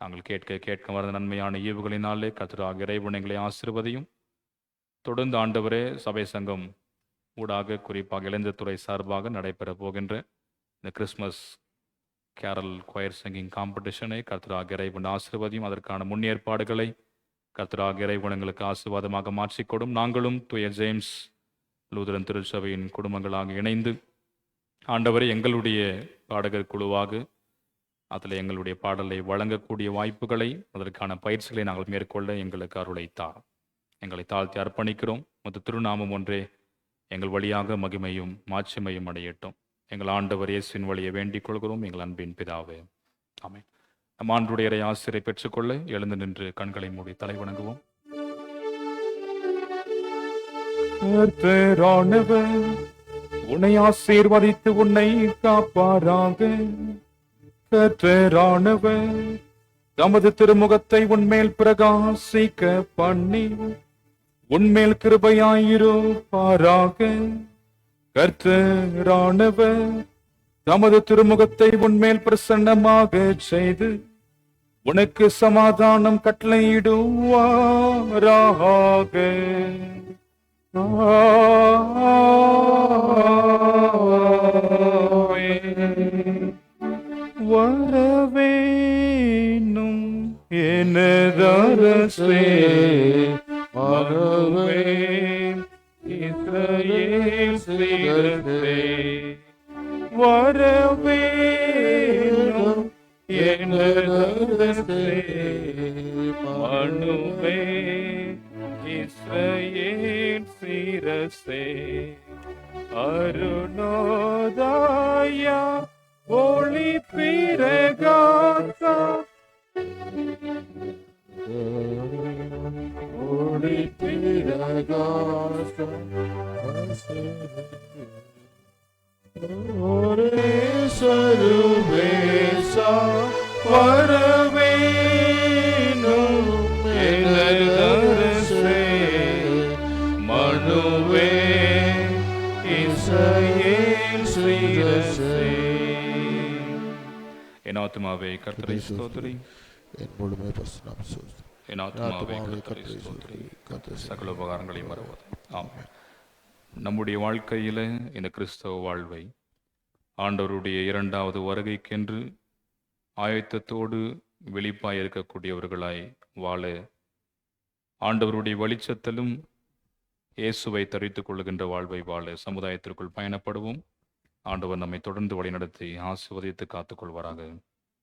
நாங்கள் கேட்க வந்த நன்மையான ஈவுகளினாலே கர்த்தராகிய இறைவன் எங்களை ஆசீர்வதியும். தொடர்ந்து ஆண்டவரே, சபை சங்கம் ஊடாக குறிப்பாக இளைஞர்துறை சார்பாக நடைபெற போகின்ற இந்த கிறிஸ்மஸ் கேரல் கொயர் சிங்கிங் காம்படிஷனை கர்த்தராகிய இறைவன் ஆசீர்வதியும். அதற்கான முன்னேற்பாடுகளை கர்த்தராகிய இறைவன் எங்களுக்கு ஆசீர்வாதமாக மாற்றிக்கொடும். நாங்களும் தூய ஜேம்ஸ் லூதரன் திருச்சபையின் குடும்பங்களாக இணைந்து ஆண்டவரை எங்களுடைய பாடகர் குழுவாக அதில் எங்களுடைய பாடலை வழங்கக்கூடிய வாய்ப்புகளை, அதற்கான பயிற்சிகளை நாங்கள் மேற்கொள்ள எங்களுக்கு அருளை தாரும். எங்களை தாழ்த்தி அர்ப்பணிக்கிறோம். மற்ற திருநாமம் ஒன்றே எங்கள் வழியாக மகிமையும் மாட்சிமையும் அடையட்டும். எங்கள் ஆண்டவர் இயேசுவின் வழியை வேண்டிக் கொள்கிறோம், எங்கள் அன்பின் பிதாவே. ஆமென். நம் ஆண்டுடைய இறை ஆசிரியை பெற்றுக்கொள்ள எழுந்து நின்று கண்களை மூடி தலை வணங்குவோம். கர்த்தரானவர் உன்னை ஆசீர்வதித்து உன்னை காப்பாராக. கர்த்தரானவர் தமது திருமுகத்தை உன்மேல் பிரகாசிக்க பண்ணி உன்மேல் கிருபையாயிருப்பாராக. கர்த்தரானவர் தமது திருமுகத்தை உன்மேல் பிரசன்னமாக செய்து உனக்கு சமாதானம் கட்டளையிடுவாராக. வரவேணும் எனதரசே, வரவேன் இஸ்ரவேல் சிரசே. வரவேணும் எனதரசே, மனுவே இஸ்ரவேல் சிரசே. அருணோதயா ஒளி பிரகாசா, ஒளி பிரகாசா, சருவேசா வரவேணும் எனதரசே, மனுவே இஸ்ரவேல் சிரசே. என் ஆத்துமாவே கர்த்தரை ஸ்தோத்திரி, என் முழுமை பரிசுத்தம் ஸ்தோத்திரி. என் ஆத்துமாவே கர்த்தரை ஸ்தோத்திரி, சகல உபகாரங்களை மறவாது. ஆமென். நம்முடைய வாழ்க்கையில இந்த கிறிஸ்தவ வாழ்வை ஆண்டவருடைய இரண்டாவது வருகைக்கென்று ஆயத்தத்தோடு வெளிப்பாய் இருக்கக்கூடியவர்களாய் வாழ ஆண்டவருடைய வெளிச்சத்திலும் இயேசுவை தரித்துக் கொள்ளுகின்ற வாழ்வை வாழ சமுதாயத்திற்குள் பயணப்படுவோம். ஆண்டவர் நம்மை தொடர்ந்து வழிநடத்தி ஆசீர்வதித்து காத்துக்கொள்வாராக.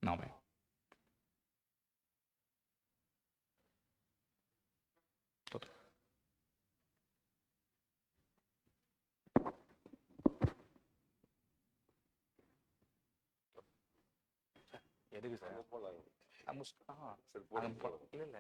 நாமே. எதுக்கு சார்? இல்லை